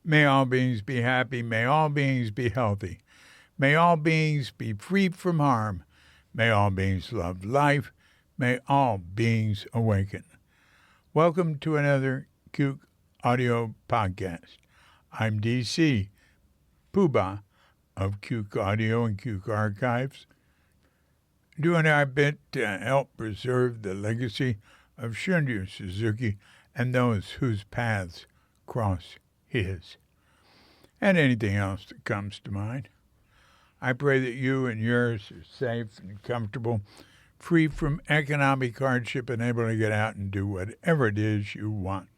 May all beings be happy. May all beings be healthy. May all beings be free from harm. May all beings love life. May all beings awaken. Welcome to another Cuke Audio Podcast. I'm DC, Poobah of Cuke Audio and Cuke Archives, doing our bit to help preserve the legacy of Shunryu Suzuki and those whose paths cross his, and anything else that comes to mind. I pray that you and yours are safe and comfortable, free from economic hardship, and able to get out and do whatever it is you want,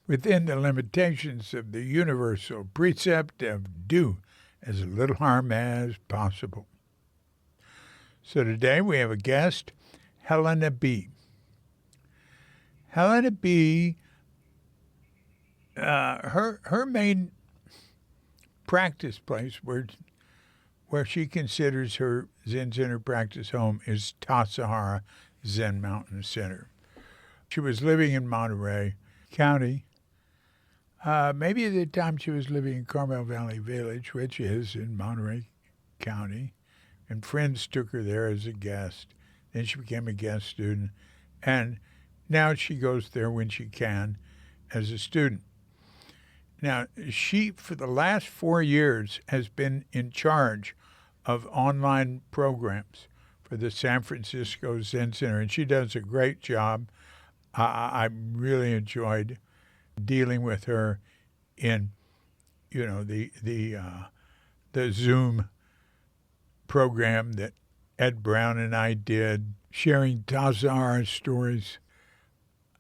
within the limitations of the universal precept of do as little harm as possible. So today we have a guest, Helena Bee. Helena Bee, her main practice place where she considers her Zen Center practice home is Tassajara Zen Mountain Center. She was living in Monterey County. Maybe at the time she was living in Carmel Valley Village, which is in Monterey County, and friends took her there as a guest. Then she became a guest student, and now she goes there when she can as a student. Now, she, for the last 4 years, has been in charge of online programs for the San Francisco Zen Center, and she does a great job. I really enjoyed dealing with her in, the Zoom program that Ed Brown and I did, sharing Tassajara stories,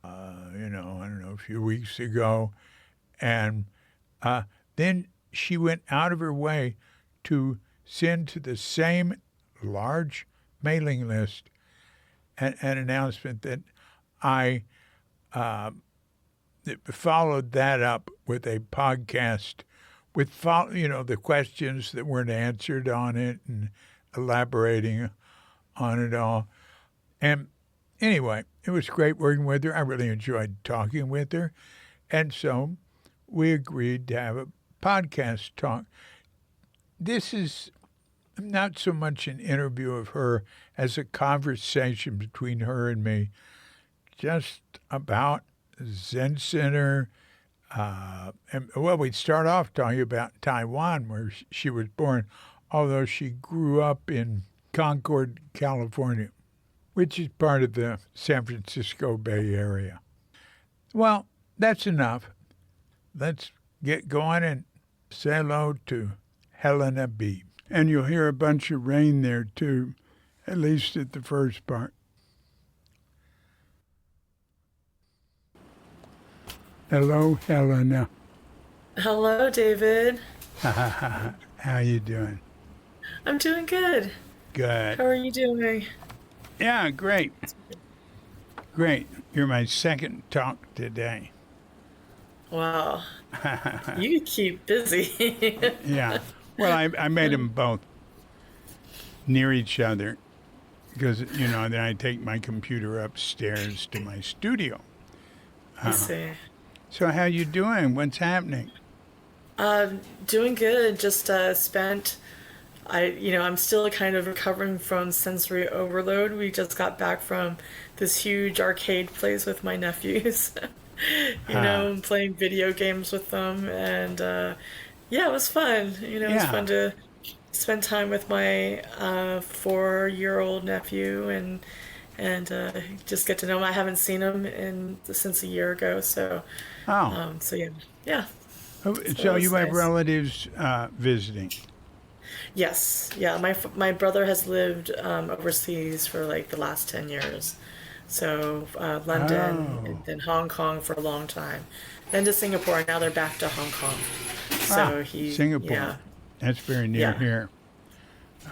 a few weeks ago. And then she went out of her way to send to the same large mailing list an announcement that I followed that up with a podcast with the questions that weren't answered on it and elaborating on it all. And anyway, it was great working with her. I really enjoyed talking with her. And so we agreed to have a podcast talk. This is not so much an interview of her as a conversation between her and me, just about Zen Center. We'd start off talking about Taiwan, where she was born, although she grew up in Concord, California, which is part of the San Francisco Bay Area. Well, that's enough. Let's get going and say hello to Helena Bee. And you'll hear a bunch of rain there, too, at least at the first part. Hello, Helena. Hello, David. How you doing? I'm doing good. Good. How are you doing? Yeah, great. Great. You're my second talk today. Wow. You keep busy. Yeah. Well, I made them both near each other because, then I take my computer upstairs to my studio. I see. So how you doing? What's happening? Doing good. Just I'm still kind of recovering from sensory overload. We just got back from this huge arcade place with my nephews. Playing video games with them, and it was fun. It was fun to spend time with my 4-year-old nephew and just get to know him. I haven't seen him since a year ago, so yeah. So you have nice. relatives visiting? Yes, yeah. My brother has lived overseas for like the last 10 years. So London and then Hong Kong for a long time, then to Singapore, and now they're back to Hong Kong. So Singapore. Yeah. That's very near here.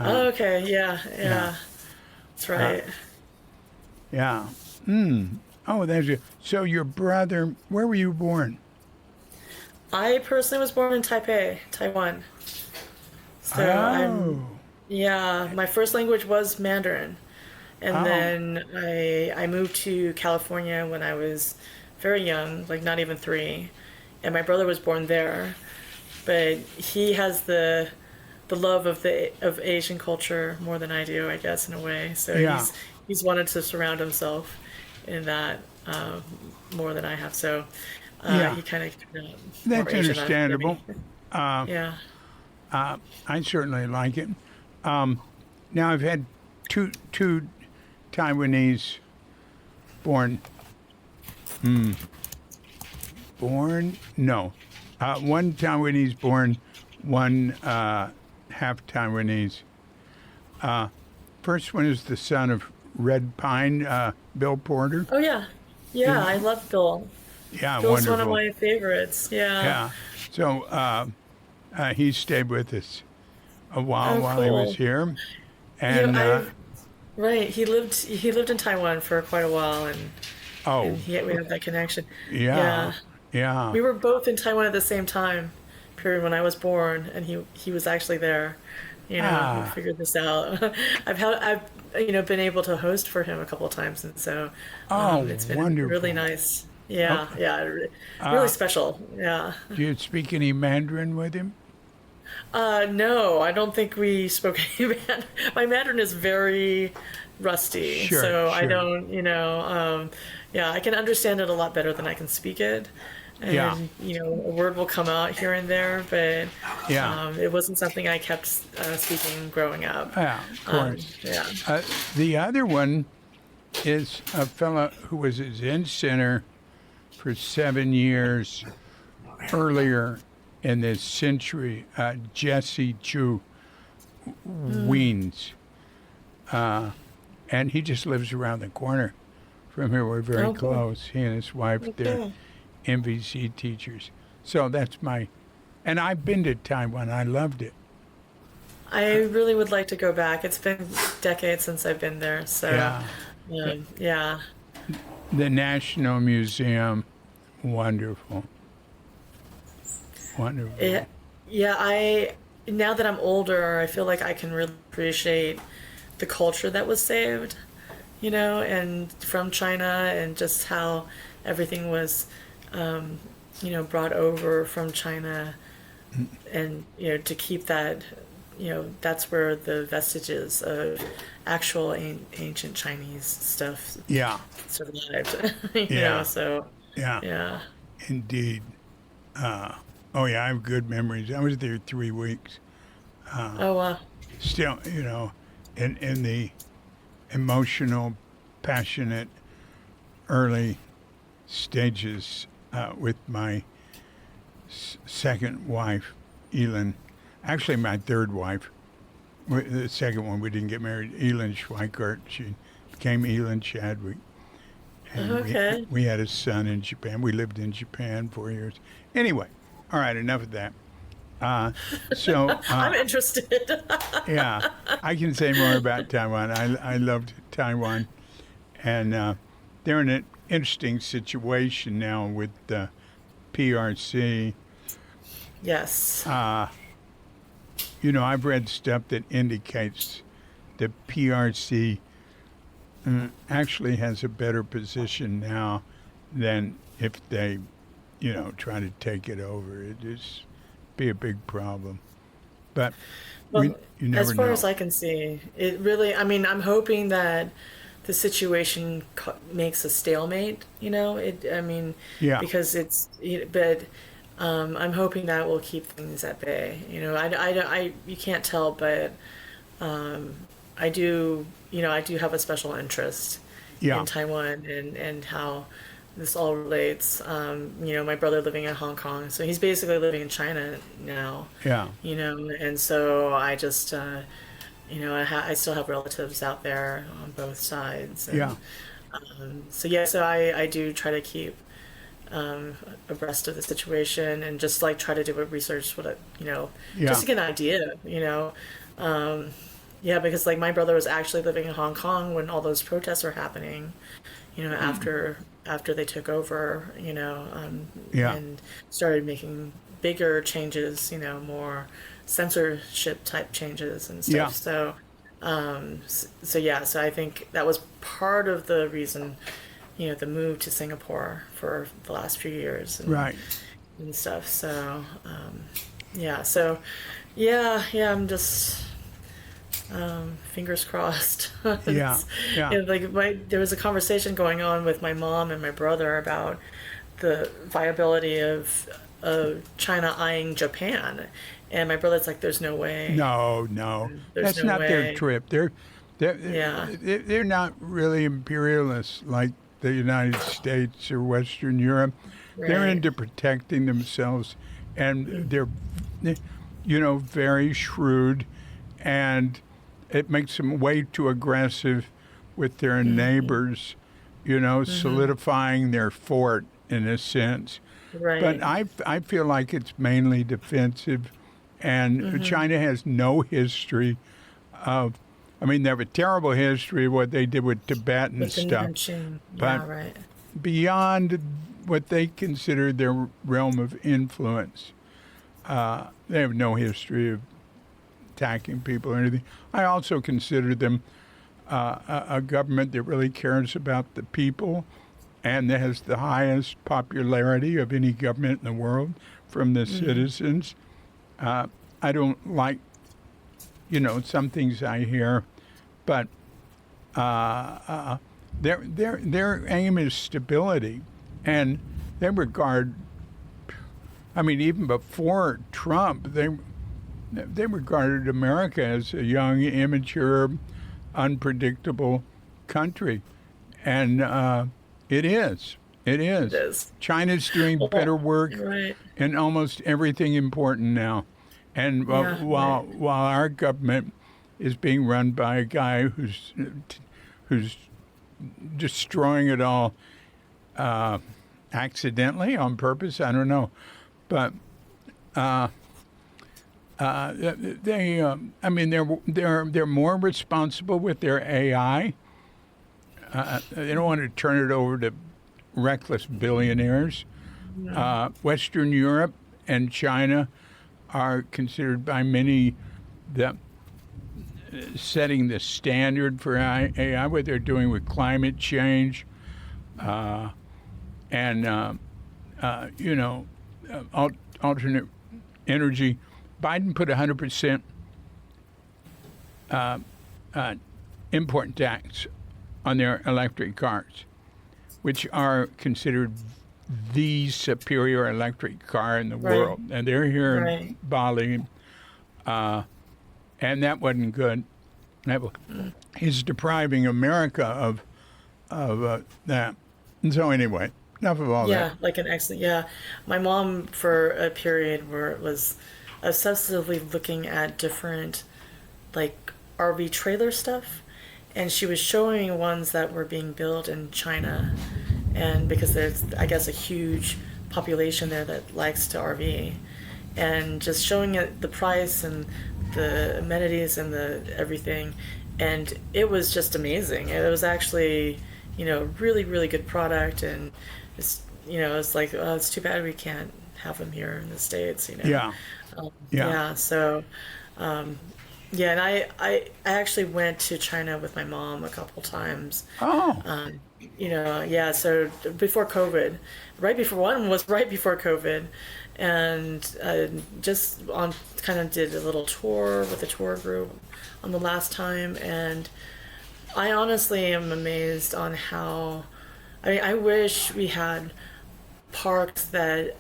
Okay, yeah. That's right. Yeah. Oh, so your brother, where were you born? I personally was born in Taipei, Taiwan. So my first language was Mandarin. And then I moved to California when I was very young, like not even 3. And my brother was born there. but he has the love of Asian culture more than I do, I guess, in a way. So Yeah. he's wanted to surround himself in that more than I have. So Yeah. he kind of more That's Asianized than understandable. me. Uh, Yeah. I certainly like it. Now I've had two Taiwanese born. Born? No. One Taiwanese born, one half Taiwanese. First one is the son of Red Pine, Bill Porter. Oh yeah. Yeah, I love Bill. Yeah, Bill's one of wonderful. my favorites. Yeah. Yeah. So he stayed with us a Oh, while he was cool. here. You know, And, right. He lived in Taiwan for quite a while, and oh, we have that connection. yeah, Yeah. yeah. We were both in Taiwan at the same time period when I was born, and he was actually there. We Ah, figured this out. I've been able to host for him a couple of times, and so oh, it's been really wonderful. nice. Yeah, Okay. yeah, really special. Yeah. Do you speak any Mandarin with him? No, I don't think we spoke any Mandarin. My Mandarin is very rusty, Sure, so I sure. don't, yeah, I can understand it a lot better than I can speak it. Yeah, And, a word will come out here and there, but yeah, it wasn't something I kept speaking growing up. yeah, of course. Yeah. The other one is a fellow who was at Zen Center for 7 years earlier in this century, Jesse Chu Weens. And he just lives around the corner from here. We're very Oh, cool. close. He and his wife, they're Okay. MVC teachers. So that's and I've been to Taiwan. I loved it. I really would like to go back. It's been decades since I've been there, so Yeah. yeah. The National Museum, wonderful. Wonderful. It, yeah, I now that I'm older, I feel like I can really appreciate the culture that was saved, and from China and just how everything was, brought over from China, and to keep that, that's where the vestiges of actual ancient Chinese stuff Yeah. survived, Yeah. so Yeah. yeah. Indeed. Oh, yeah, I have good memories. I was there 3 weeks. Oh wow. Still, in the emotional, passionate, early stages with my second wife, Elin. Actually, my third wife. The second one, we didn't get married. Elin Schweikart. She became Elin Chadwick. And Okay. we had a son in Japan. We lived in Japan 4 years. Anyway, all right, enough of that. Uh, so, I'm interested. yeah, I can say more about Taiwan. I loved Taiwan. And they're in an interesting situation now with the PRC. Yes. I've read stuff that indicates the PRC actually has a better position now than if they, try to take it over. It is be a big problem. But Well, you as never far know. as I can see, it really, I mean, I'm hoping that the situation makes a stalemate, I mean, Yeah, because but I'm hoping that will keep things at bay. You can't tell, but I do, I do have a special interest yeah, in Taiwan and how this all relates. My brother living in Hong Kong, so he's basically living in China now. yeah, And so I just, I still have relatives out there on both sides, yeah, and so yeah, so I do try to keep abreast of the situation and just like try to do a research, just yeah, to get an idea, yeah, because like my brother was actually living in Hong Kong when all those protests were happening, after they took over, yeah, and started making bigger changes, more censorship type changes and yeah, stuff. So yeah, so I think that was part of the reason, the move to Singapore for the last few years right. and stuff. So yeah. So, yeah. I'm just fingers crossed. Yeah, It's, yeah. like there was a conversation going on with my mom and my brother about the viability of China eyeing Japan, and my brother's like, "There's no way. No, no, There's that's no not their way." trip. They're Yeah, they're not really imperialists like the United States or Western Europe. They're right. into protecting themselves, and they're, very shrewd, and it makes them way too aggressive with their neighbors, solidifying their fort in a sense. But Right. I feel like it's mainly defensive, and China has no history of. I mean, they have a terrible history of what they did with Tibet and With the stuff, Nanching. but Yeah, right. beyond what they consider their realm of influence, they have no history of attacking people or anything. I also consider them a government that really cares about the people and that has the highest popularity of any government in the world from the citizens. I don't like, some things I hear, but their aim is stability, and they regard. I mean, even before Trump, they regarded America as a young, immature, unpredictable country, and it is. It It is. is. China's doing better Well, work right. in almost everything important now, and Yeah, right. while our government is being run by a guy who's destroying it all accidentally on purpose. I don't know, but they. I mean, they're more responsible with their AI. They don't want to turn it over to reckless billionaires. Western Europe and China are considered by many the setting the standard for AI, what they're doing with climate change, and alternate energy. Biden put 100% import tax on their electric cars, which are considered the superior electric car in the Right. world. And they're here Right. in Bali, and that wasn't good. That is depriving America of that. And so anyway, enough of all that. Yeah, like an excellent. Yeah, my mom for a period where it was obsessively looking at different like RV trailer stuff, and she was showing ones that were being built in China, and because there's I guess a huge population there that likes to RV, and just showing it the price and the amenities and the everything, and it was just amazing. It was actually really really good product, and it's like, oh, it's too bad we can't have them here in the States. Yeah, yeah. Yeah, so yeah, and I actually went to China with my mom a couple times. Oh, Yeah, so before COVID, right before one was right before COVID, and just on kind of did a little tour with a tour group on the last time, and I honestly am amazed on how. I mean, I wish we had parks that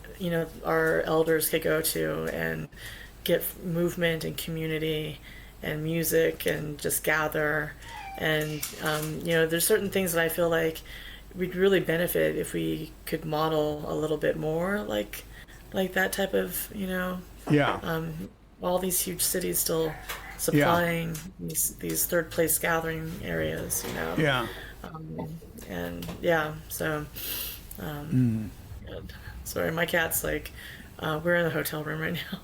our elders could go to and get movement and community and music and just gather, and there's certain things that I feel like we'd really benefit if we could model a little bit more like that type of yeah, all these huge cities still yeah, supplying these third place gathering areas. yeah. And yeah, so Mm. and sorry, my cat's like, we're in the hotel room right now,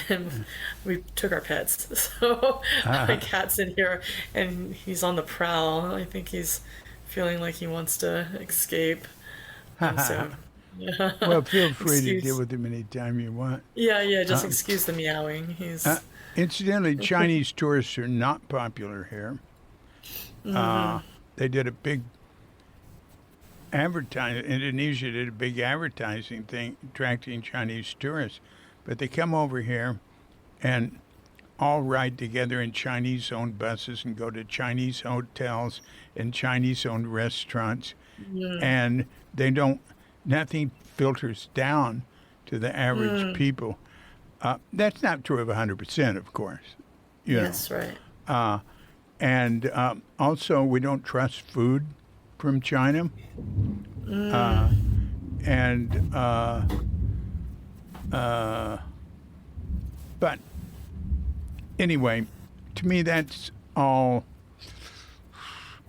and we took our pets. So my cat's in here, and he's on the prowl. I think he's feeling like he wants to escape. So yeah, Well, feel free to deal excuse. with him anytime you want. Yeah, just Um, excuse the meowing. uh, He's. Incidentally, Chinese tourists are not popular here. Uh, they did a big Indonesia did a big advertising thing attracting Chinese tourists, but they come over here and all ride together in Chinese-owned buses and go to Chinese hotels and Chinese-owned restaurants, and they don't. Nothing filters down to the average people. That's not true of 100%, of course. You Yes, know. right. And also, we don't trust food from China. And but anyway, to me, that's all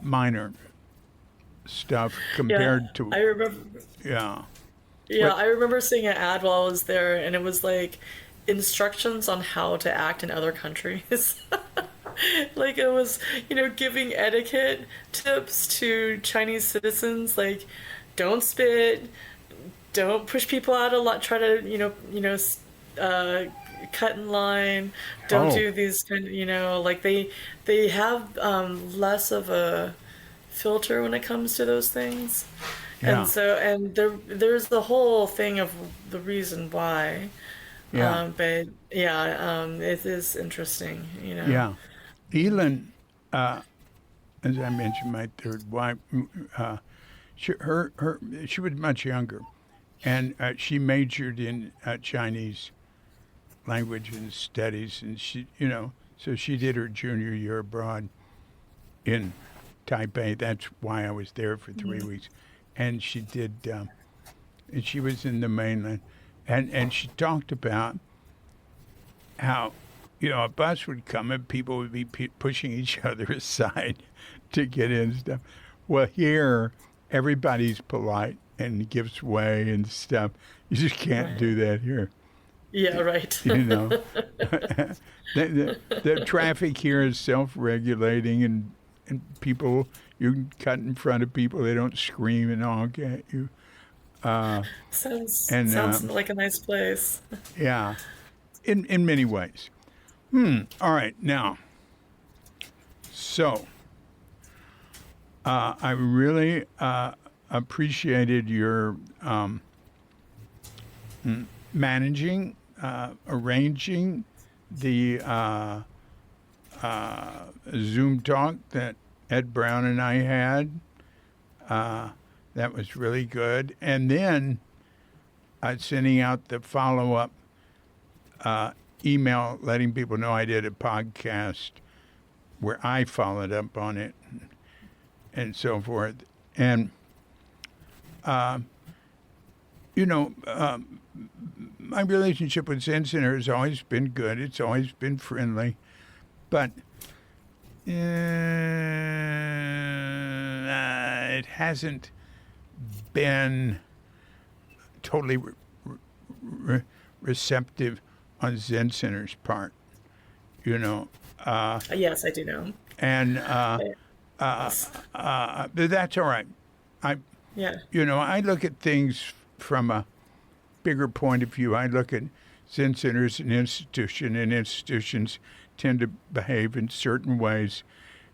minor stuff Yeah, compared to I remember. yeah. Yeah, What? I remember seeing an ad while I was there, and it was like instructions on how to act in other countries. Like it was, giving etiquette tips to Chinese citizens, like don't spit, don't push people out a lot, try to, cut in line, don't Oh, do these like they have less of a filter when it comes to those things. And yeah, so, and there's the whole thing of the reason why. yeah, But yeah, it is interesting. yeah. Elin, uh, as I mentioned, my third wife, she was much younger, and she majored in Chinese language and studies, and so she did her junior year abroad in Taipei. That's why I was there for 3 weeks, and she did, and she was in the mainland, and she talked about how a bus would come and people would be pushing each other aside to get in and stuff. Well, here everybody's polite and gives way and stuff. You just can't Right. do that here. Yeah, right. You know, the traffic here is self-regulating, and people, you can cut in front of people. They don't scream and honk at you. Uh, and Sounds like a nice place. yeah, in many ways. All right, now, so I really appreciated your managing, arranging the Zoom talk that Ed Brown and I had. That was really good. And then sending out the follow up email letting people know I did a podcast where I followed up on it and so forth. And, you know, my relationship with Zen Center has always been good. It's always been friendly. But it hasn't been totally receptive on Zen Center's part, you know. Yes, I do know. And but that's all right. I, Yeah. I look at things from a bigger point of view. I look at Zen Center as an institution, and institutions tend to behave in certain ways,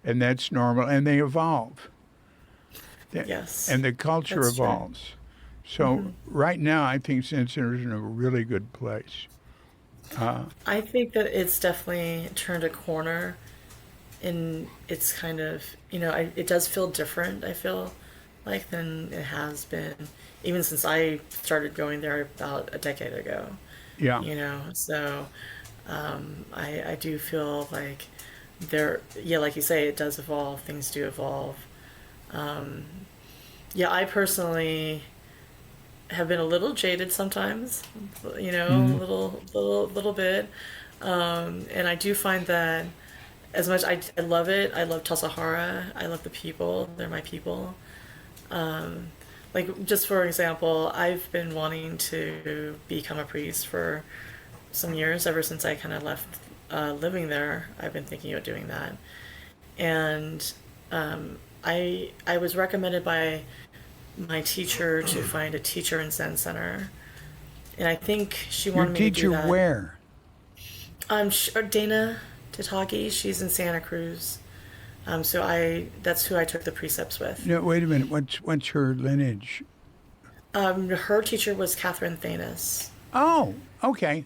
and that's normal, and they evolve. Yes. And the culture That's true. evolves. So right now, I think Zen Center is in a really good place. I think that it's definitely turned a corner in its kind of, it does feel different, I feel like, than it has been, even since I started going there about a decade ago, Yeah, So I do feel like yeah, like you say, it does evolve, things do evolve. Yeah, I personally have been a little jaded sometimes, a little bit. And I do find that as much I love it, I love Tassajara, I love the people, they're my people. Like just for example, I've been wanting to become a priest for some years, ever since I kind of left living there. I've been thinking about doing that, and I was recommended by my teacher to find a teacher in Zen Center, and I think she your wanted me to do teacher that. where? Dana Tatagi, she's in Santa Cruz. So that's who I took the precepts with. No, wait a minute. What's her lineage? Her teacher was Catherine Thanis. Oh, okay.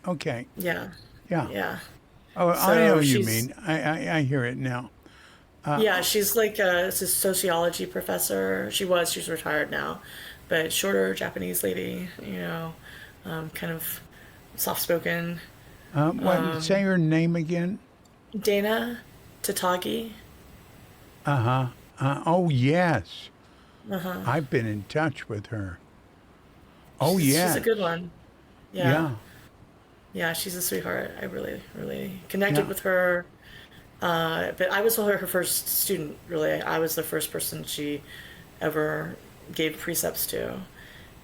Okay. Yeah, Yeah. yeah. Oh, I know So what you she's mean. I hear it now. yeah, she's like a sociology professor. She's retired now, but shorter Japanese lady, kind of soft spoken. What? Say her name again. Dana Tatagi. Uh-huh. Oh, yes. Uh-huh. I've been in touch with her. Oh, She's a yes. good one. Yeah. Yeah. Yeah, she's a sweetheart. I really, really Yeah. connected with her. But I was her first student, really. I was the first person she ever gave precepts to.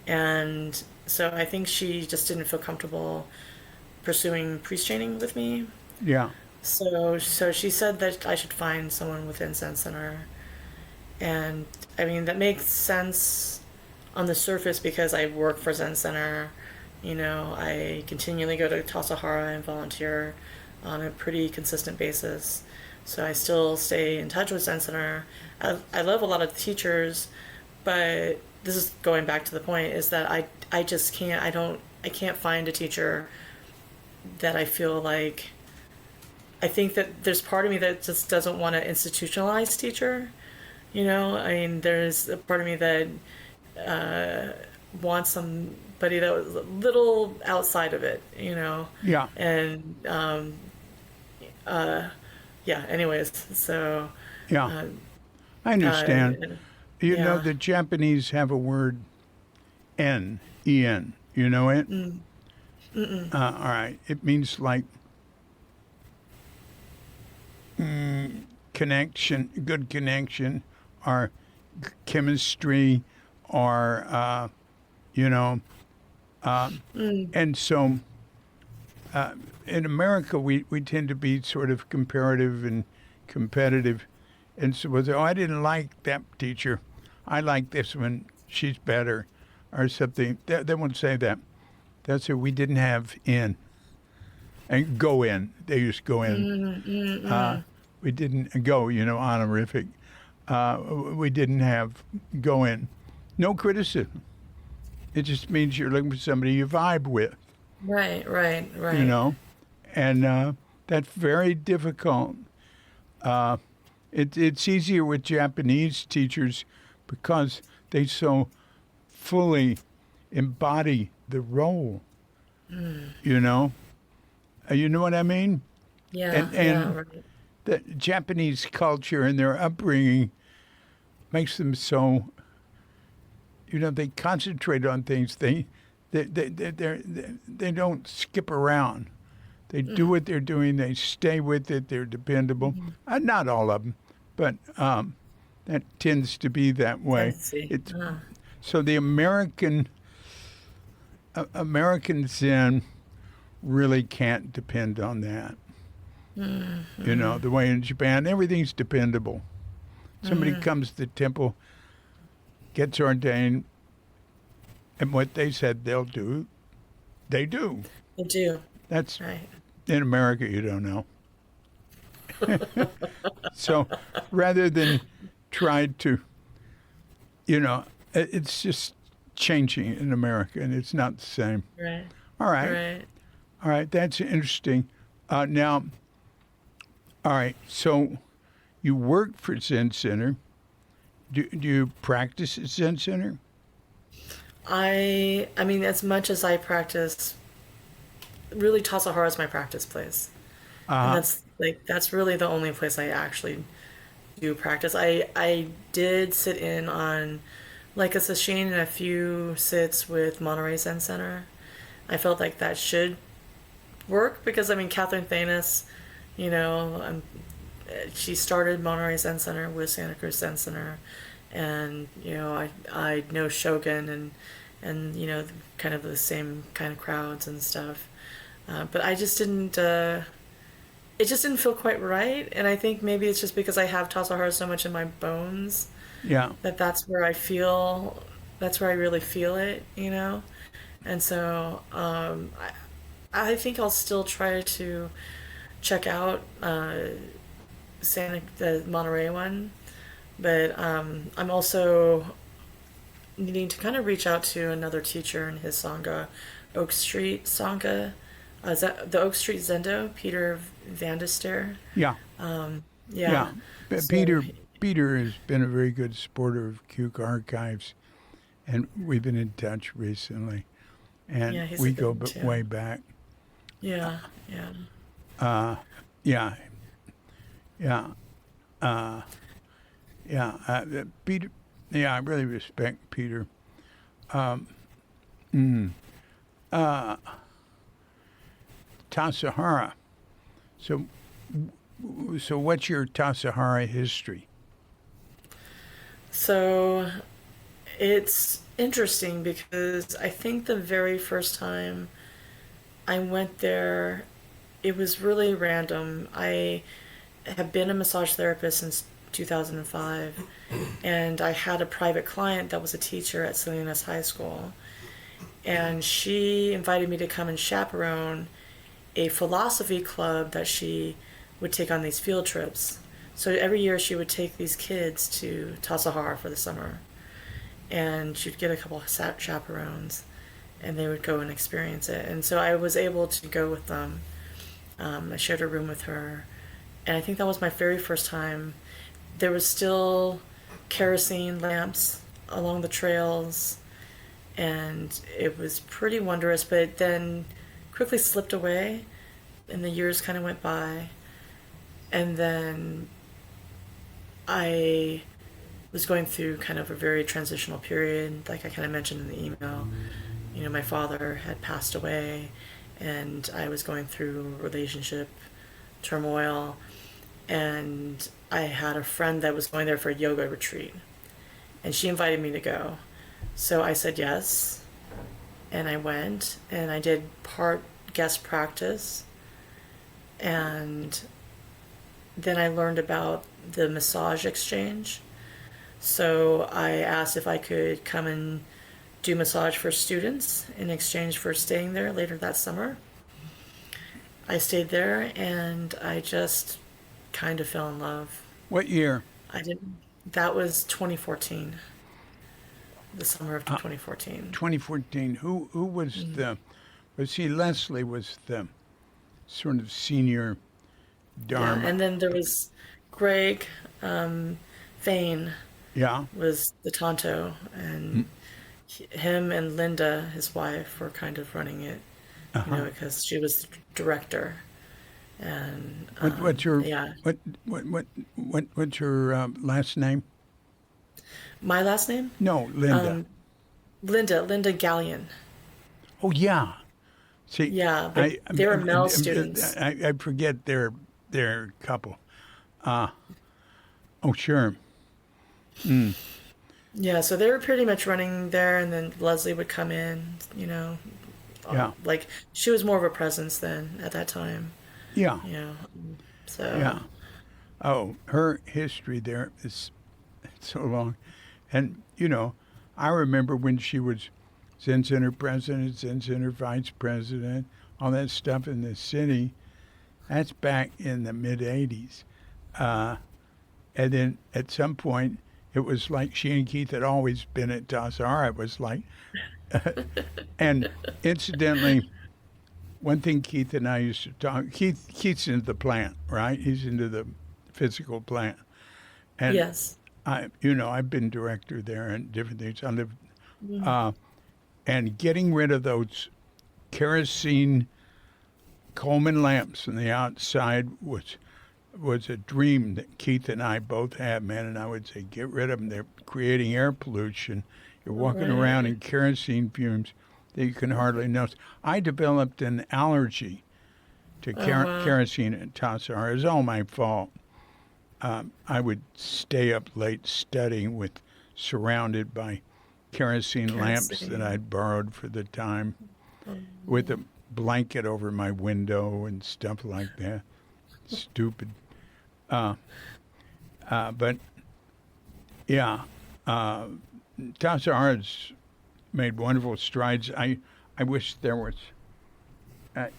And so I think she just didn't feel comfortable pursuing priest training with me. Yeah. So she said that I should find someone within Zen Center. And I mean, that makes sense on the surface because I work for Zen Center. I continually go to Tassajara and volunteer on a pretty consistent basis. So I still stay in touch with Zen Center. I love a lot of the teachers, but this is going back to the point is that I just can't, I can't find a teacher that I feel like, I think that there's part of me that just doesn't want to institutionalize teacher. I mean, there's a part of me that wants somebody that was a little outside of it, Yeah. and yeah. Anyways, so Yeah. uh, I understand. You know, yeah, the Japanese have a word, en. You know it? All right. It means like connection, good connection, or chemistry, or, you know, and so in America, we tend to be sort of comparative and competitive. And so, oh, I didn't like that teacher. I like this one. She's better, or something. They won't say that. They'll say we didn't have in and go in. They just go in. We didn't go. Honorific. We didn't have go in. No criticism. It just means you're looking for somebody you vibe with. right, right, You right. know, and that's very difficult. It's easier with Japanese teachers because they so fully embody the role. You know, you know what I mean? Yeah, yeah, And right. the Japanese culture and their upbringing makes them so. They concentrate on things. They don't skip around. They do what they're doing. They stay with it. They're dependable. Not all of them, but that tends to be that way. Fancy. It's so the American Zen really can't depend on that. The way in Japan, everything's dependable. Somebody comes to the temple, gets ordained, and what they said they'll do, they do. I do. That's Right. in America, you don't know. So rather than try to, it's just changing in America, and it's not the same. Right. All right. Right. All right. That's interesting. Now, all right. So you work for Zen Center. Do you practice at Zen Center? I mean, as much as I practice, really Tassajara is my practice place. And Uh, that's really the only place I actually do practice. I did sit in on like a sesshin and a few sits with Monterey Zen Center. I felt like that should work because I mean Catherine Thanis, you know, um, she started Monterey Zen Center with Santa Cruz Zen Center, and I know Shogun and kind of the same kind of crowds and stuff, but I just didn't. It just didn't feel quite right, and I think maybe it's just because I have Tassajara so much in my bones yeah. that that's where I really feel it, and so I think I'll still try to check out the Monterey one, but I'm also needing to kind of reach out to another teacher in his Sangha, Oak Street Sangha. Is that the Oak Street Zendo, Peter Vandester? Yeah, Yeah. yeah. So Peter has been a very good supporter of Cuke Archives, and we've been in touch recently, and yeah, he's a we good go one too. way back. Yeah, yeah. Uh, yeah, yeah, yeah. Peter, yeah, I really respect Peter. Um, mm, uh, Tassajara. So, so what's your Tassajara history? So it's interesting because I think the very first time I went there, it was really random. I have been a massage therapist since 2005, and I had a private client that was a teacher at Salinas High School. And she invited me to come and chaperone a philosophy club that she would take on these field trips. So every year she would take these kids to Tassajara for the summer, and she'd get a couple of chaperones, and they would go and experience it. And so I was able to go with them. I shared a room with her, and I think that was my very first time. There was still kerosene lamps along the trails, and it was pretty wondrous, but then quickly slipped away, and the years kind of went by. And then I was going through kind of a very transitional period, like I kind of mentioned in the email. You know, my father had passed away, and I was going through relationship turmoil, and I had a friend that was going there for a yoga retreat, and she invited me to go. So I said yes, and I went, and I did part guest practice, and then I learned about the massage exchange. So I asked if I could come and do massage for students in exchange for staying there later that summer. I stayed there, and I just kind of fell in love. What year? I didn't. That was 2014, the summer of Uh, 2014. 2014. Who was the? Was he Leslie? Was the sort of senior Yeah, Dharma? and then there was Greg Vane Yeah. was the Tonto, and him and Linda, his wife, were kind of running it, Uh you huh. know, because she was the director. And What's your yeah, what what's your last name? my last name, No, Linda. Linda Gallion. Oh yeah. See, Yeah, but they were male students. I forget their couple. Uh, oh sure. Mm, Yeah, so they were pretty much running there, and then Leslie would come in, you know, yeah. like she was more of a presence then at that time, Yeah. you know. So, Yeah. Oh, her history there is so long. And, I remember when she was Zen Center president, Zen Center vice president, all that stuff in the city. That's back in the mid 80s. Uh, and then at some point, it was like she and Keith had always been at Tassajara. It was like, and incidentally, one thing Keith and I used to talk, Keith's into the plant, right? He's into the physical plant. And yes. I've been director there and different things. Uh, and getting rid of those kerosene Coleman lamps on the outside was a dream that Keith and I both had, man. And I would say, get rid of them. They're creating air pollution. You're walking around Right. in kerosene fumes that you can hardly notice. I developed an allergy to Oh, wow. kerosene at Tassajara. It was all my fault. I would stay up late studying surrounded by kerosene lamps that Kerosene. I'd borrowed for the time, with Um, a blanket over my window and stuff like that. Stupid. Uh, but yeah, uh, Tassajara's made wonderful strides. I wish there was, I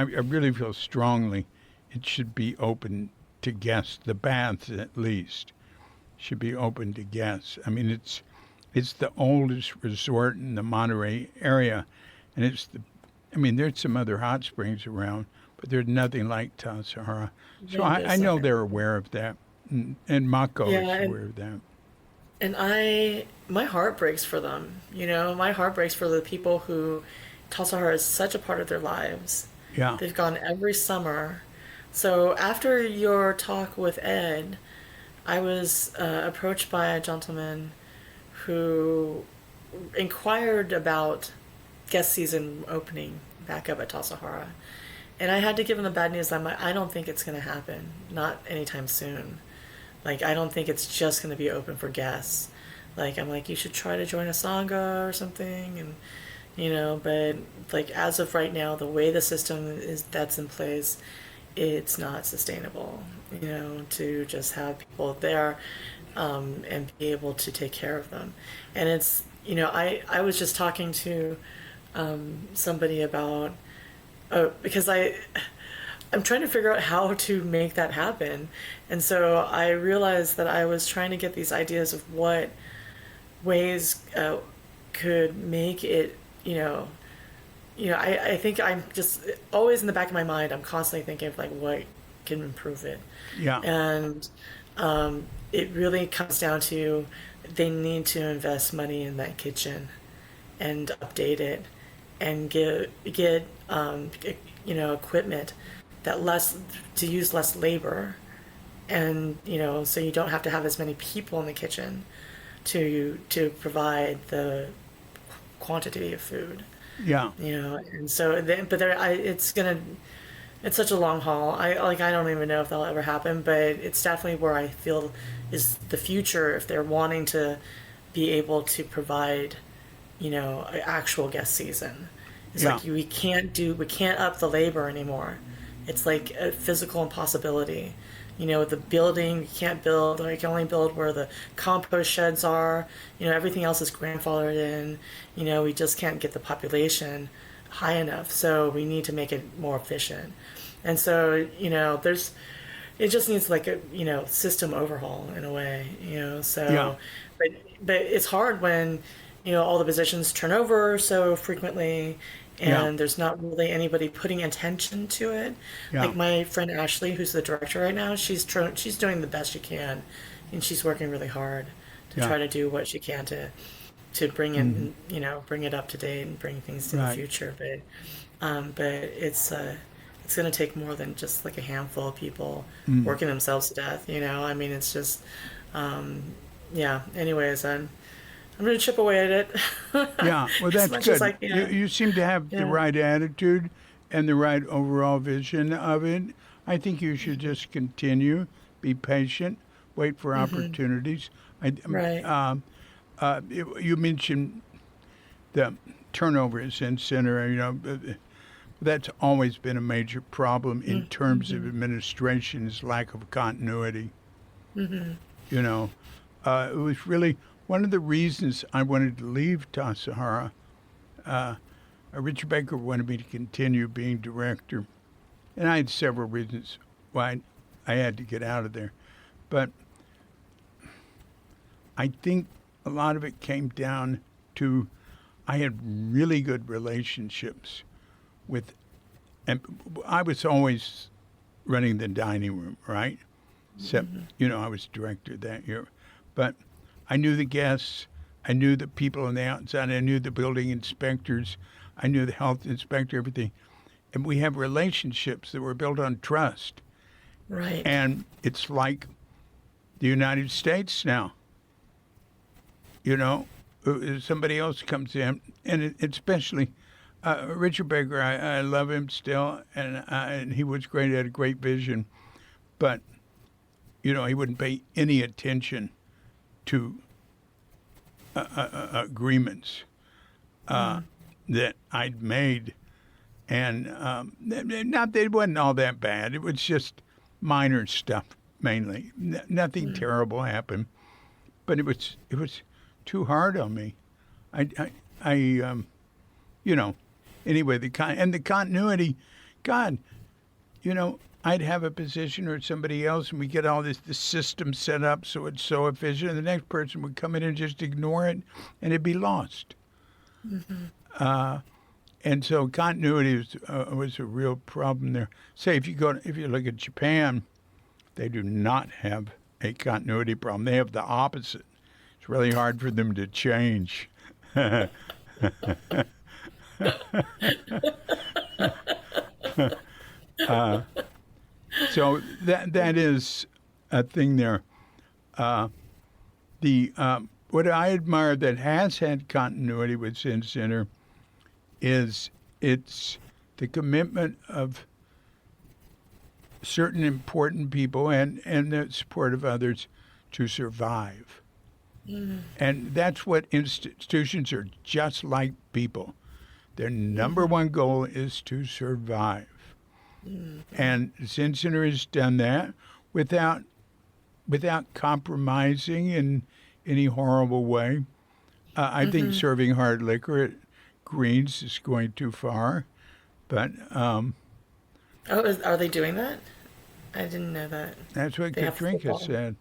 really feel strongly it should be open to guests. The baths, at least, should be open to guests. I mean, it's the oldest resort in the Monterey area, and it's I mean, there's some other hot springs around, but there's nothing like Tassajara. So Yeah, I there's know nothing. they're aware of that, and Mako Yeah, is aware of that. and my heart breaks for them. My heart breaks for the people who Tassajara is such a part of their lives. Yeah, They've gone every summer. So after your talk with Ed, I was approached by a gentleman who inquired about guest season opening back up at Tassajara. And I had to give him the bad news. I'm like, I don't think it's going to happen. Not anytime soon. Like, I don't think it's just going to be open for guests. Like, I'm like, you should try to join a Sangha or something. And, but like, as of right now, the way the system is that's in place, it's not sustainable, to just have people there and be able to take care of them. And it's, I was just talking to somebody about, because I'm trying to figure out how to make that happen. And so I realized that I was trying to get these ideas of what ways could make it, I think I'm just always in the back of my mind, I'm constantly thinking of like what can improve it. yeah, And it really comes down to they need to invest money in that kitchen and update it and get equipment that less to use less labor, and so you don't have to have as many people in the kitchen to provide the quantity of food. yeah, And so then, but there, it's such a long haul. I don't even know if that'll ever happen, but it's definitely where I feel is the future if they're wanting to be able to provide, an actual guest season. It's yeah, like we can't up the labor anymore. It's like a physical impossibility. The building, you can't build, or you can only build where the compost sheds are. Everything else is grandfathered in. We just can't get the population high enough. So we need to make it more efficient. And so, it just needs like a, system overhaul in a way, yeah, so, but it's hard when, all the positions turn over so frequently yeah, and there's not really anybody putting attention to it. yeah, Like my friend Ashley, who's the director right now, she's doing the best she can, and she's working really hard to yeah. try to do what she can to bring Hmm. in, bring it up to date and bring things to the Right. future. But it's going to take more than just like a handful of people Mm. working themselves to death. I mean, it's just, um, yeah. Anyways, I'm going to chip away at it Yeah, well, as that's much as I good. You, can. you seem to have the Yeah. right attitude and the right overall vision of it. I think you should just continue, be patient, wait for opportunities. Right. You mentioned the turnover at Zen Center. That's always been a major problem in terms of administration's lack of continuity. You know, it was really one of the reasons I wanted to leave Tassajara. Richard Baker wanted me to continue being director, and I had several reasons why I had to get out of there. But I think a lot of it came down to I had really good relationships with, and I was always running the dining room, right? Except, I was director that year. But I knew the guests, I knew the people on the outside, I knew the building inspectors, I knew the health inspector, everything. And we have relationships that were built on trust. Right. And it's like the United States now. Somebody else comes in, and especially Richard Baker, I love him still, and he was great, he had a great vision. But, he wouldn't pay any attention to agreements that I'd made. And not that it wasn't all that bad. It was just minor stuff mainly. Nothing terrible happened, but it was too hard on me. I anyway, the continuity, God, I'd have a position or somebody else, and we get all the system set up so it's so efficient, and the next person would come in and just ignore it, and it'd be lost. And so continuity was a real problem there. Say if you look at Japan, they do not have a continuity problem. They have the opposite. It's really hard for them to change. So that is a thing there. What I admire that has had continuity with Zen Center is it's the commitment of certain important people and the support of others to survive. And that's what institutions are just like people. Their number one goal is to survive. And Zen Center has done that without compromising in any horrible way. I think serving hard liquor at Greens is going too far. But are they doing that? I didn't know that. That's what They have Katrinka football. said.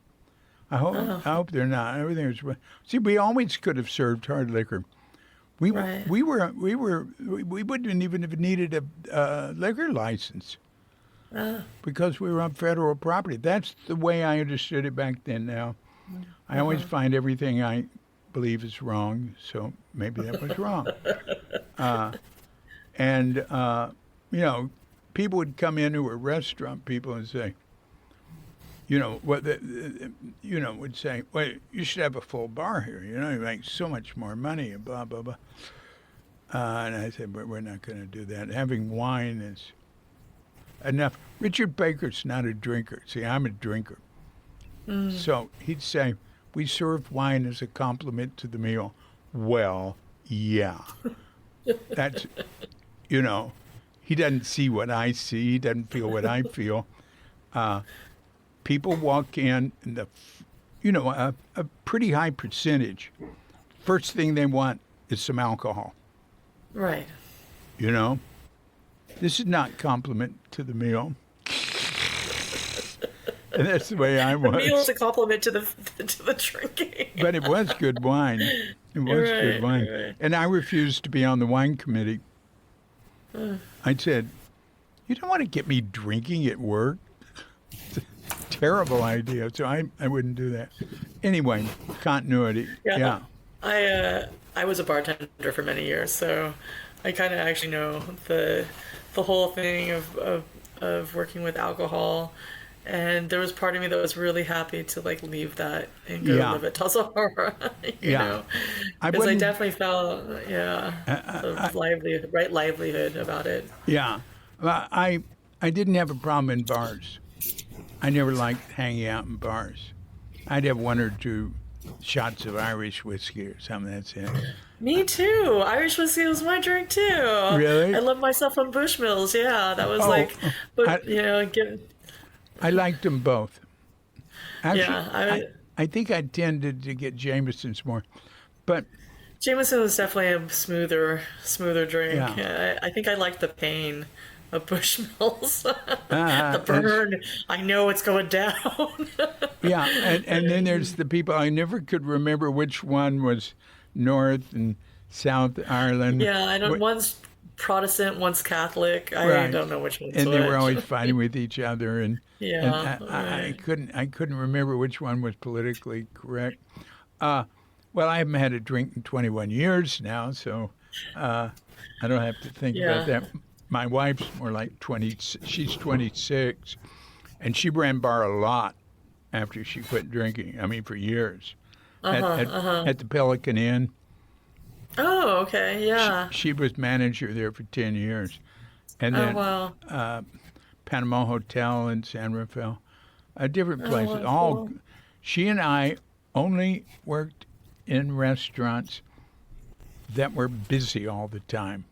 I hope they're not. Everything was. See, we always could have served hard liquor. We Right. we wouldn't even have needed a liquor license because we were on federal property. That's the way I understood it back then. Now, I always find everything I believe is wrong, so maybe that was wrong. And people would come in who were restaurant people and say, would say, well, you should have a full bar here. You make so much more money and blah, blah, blah. And I said, but we're not going to do that. Having wine is enough. Richard Baker's not a drinker. See, I'm a drinker. So he'd say, we serve wine as a compliment to the meal. Well, yeah. That's, he doesn't see what I see. He doesn't feel what I feel. People walk in, and a pretty high percentage. First thing they want is some alcohol. Right. This is not compliment to the meal. And that's the way I The meal was. is a compliment to the drinking. But it was good wine. It was good wine. Right. And I refused to be on the wine committee. I said, you don't want to get me drinking at work. It's a terrible idea. So I wouldn't do that. Anyway, continuity. Yeah. I was a bartender for many years, so I kind of actually know the whole thing of working with alcohol. And there was part of me that was really happy to leave that and go live at Tassajara, you know, because I definitely felt the livelihood about it. Yeah, I didn't have a problem in bars. I never liked hanging out in bars. I'd have one or two shots of Irish whiskey or something. That's it. Me too. Irish whiskey was my drink too. Really? I love myself on Bushmills. Yeah, that was I liked them both. Actually, yeah, I think I tended to get Jameson's more, but Jameson was definitely a smoother drink. Yeah. I think I liked the pain of Bushmills. The burn. I know it's going down. yeah, and then there's the people I never could remember which one was North and South Ireland. Yeah, I don't. One's Protestant, one's Catholic. I don't know which one's and which. they were always fighting with each other, and Yeah, I couldn't remember which one was politically correct. Well, I haven't had a drink in 21 years now, so I don't have to think about that. My wife's more like 20. She's 26, and she ran bar a lot after she quit drinking. I mean, for years. At the Pelican Inn. Oh, okay, yeah. She was manager there for 10 years. And then Panama Hotel in San Rafael, different places. Cool. She and I only worked in restaurants that were busy all the time.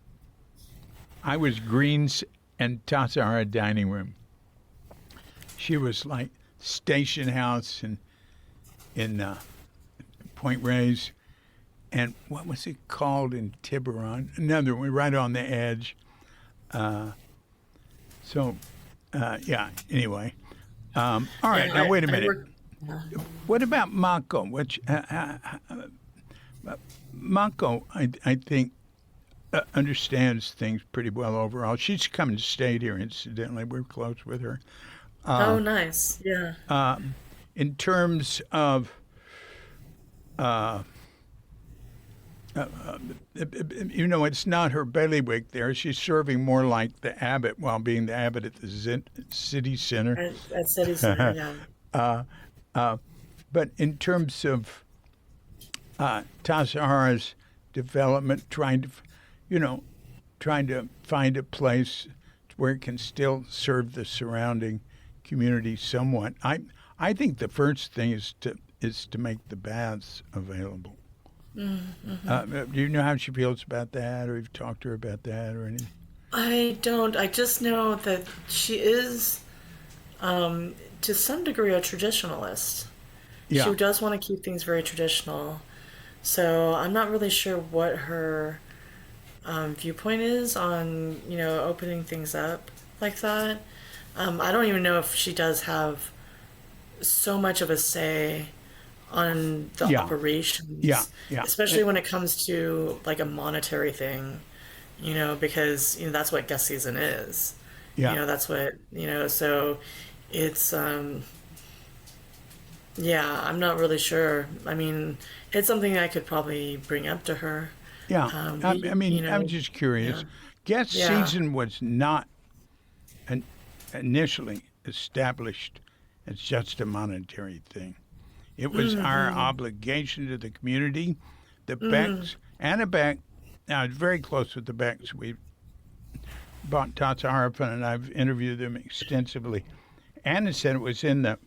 I was Greens and Tassajara dining room. She was like Station House in Point Reyes. And what was it called in Tiburon? Another one, right on the edge. Anyway. All right, now wait a minute. What about Mako? Mako, I think, understands things pretty well overall. She's come to stay here, incidentally. We're close with her. Oh, Uh, nice. Yeah. in terms of, it's not her bailiwick there. She's serving more like the abbot while being the abbot at the city center. At City Center, yeah. uh, uh, but in terms of Tassajara's development, trying to find a place where it can still serve the surrounding community somewhat. I think the first thing is to make the baths available. Do you know how she feels about that, or you've talked to her about that, or anything? I don't. I just know that she is, to some degree, a traditionalist. Yeah, She does want to keep things very traditional. So I'm not really sure what her viewpoint is on, opening things up like that. I don't even know if she does have so much of a say on the yeah, yeah, operations, yeah, especially when it comes to like a monetary thing, because that's what guest season is. yeah, That's what, so it's yeah, I'm not really sure. I mean, it's something I could probably bring up to her. yeah. I We, mean, I'm just yeah, curious. Guest yeah. season was not an, initially established as just a monetary thing. It was our obligation to the community. The Becks, Anna Beck, now it's very close with the Becks. We bought Tassajara and I've interviewed them extensively. Anna said it was in the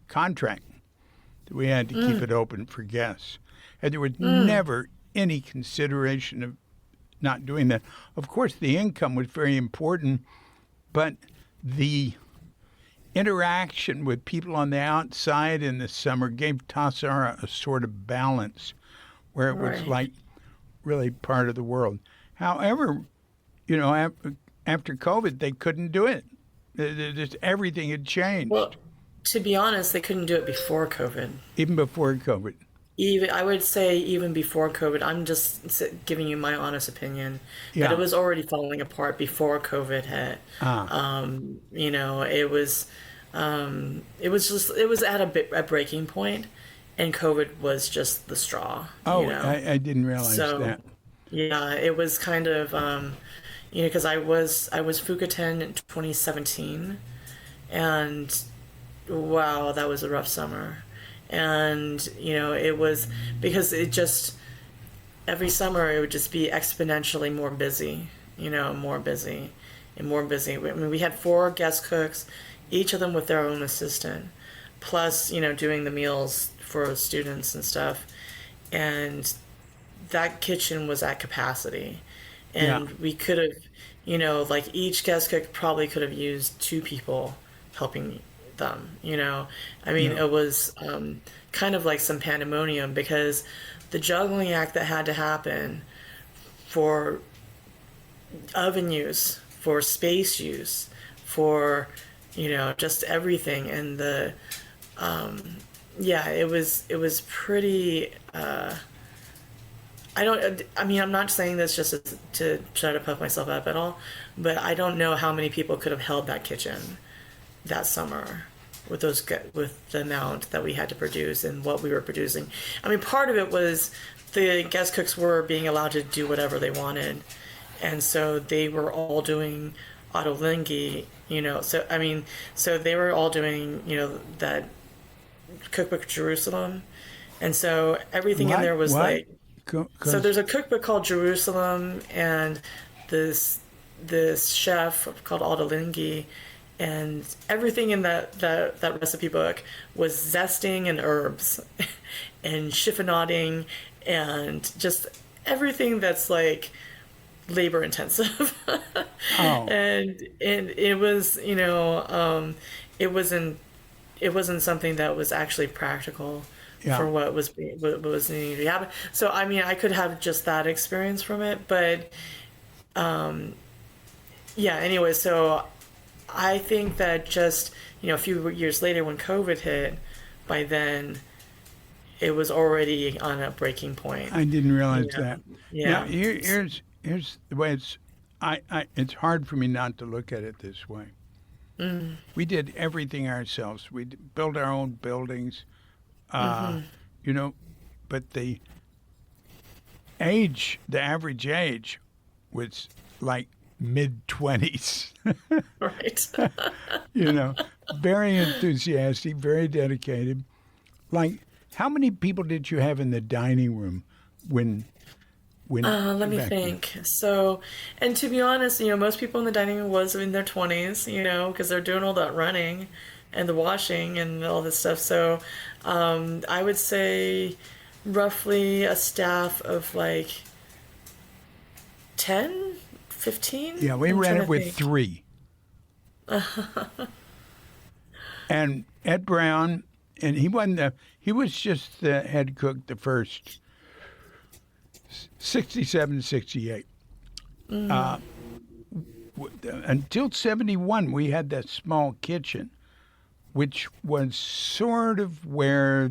contract that we had to keep it open for guests, and there was never any consideration of not doing that. Of course, the income was very important, but the interaction with people on the outside in the summer gave Tassajara a sort of balance where it was Right. like really part of the world. However, after COVID, they couldn't do it. Just everything had Well, changed, to be honest, they couldn't do it before COVID. even before COVID. Even I would say even before COVID. I'm just giving you my honest opinion that it Yeah. was already falling apart before COVID hit. Ah. It was at a breaking point, and COVID was just the straw. Oh, I didn't realize So that. yeah, it was kind of because I was Fukaten in 2017, and wow, that was a rough summer. And it was because it just every summer it would just be exponentially more busy, more busy and more busy. I mean, we had four guest cooks, each of them with their own assistant, plus doing the meals for students and stuff. And that kitchen was at capacity, Yeah. and we could have, like each guest cook probably could have used two people helping them. I mean, Yeah. it was kind of like some pandemonium because the juggling act that had to happen for oven use, for space use, for just everything, and the yeah, it was pretty. I mean, I'm not saying this just to try to puff myself up at all, but I don't know how many people could have held that kitchen that summer with with the amount that we had to produce and what we were producing. I mean, part of it was the guest cooks were being allowed to do whatever they wanted, and so they were all doing autolingi. So I mean, so they were all doing that cookbook Jerusalem, and so everything in What? there was What? like. So Because there's a cookbook called Jerusalem, and this chef called Aldalingi, and everything in that recipe book was zesting and herbs, and chiffonading, and just everything that's like labor intensive. oh, and it was it wasn't something that was actually practical yeah, for what was needing to happen. So I mean, I could have just that experience from it, but yeah. Anyway, so I think that just a few years later when COVID hit, by then it was already on a breaking point. I didn't realize Yeah, that. Now, yeah, here's the way it's hard for me not to look at it this way. We did everything ourselves. We built our own buildings, uh, you know, but the average age was like mid-20s. right. You know, very enthusiastic, very dedicated. Like, how many people did you have in the dining room when Let me back then? think. So, and to be honest, most people in the dining room was in their 20s, because they're doing all that running and the washing and all this stuff. So, I would say roughly a staff of like 10, 15. Yeah, we I'm ran trying it to with think. 3. And Ed Brown, and he was just the head cook the first 67, 68. Until 71, we had that small kitchen, which was sort of where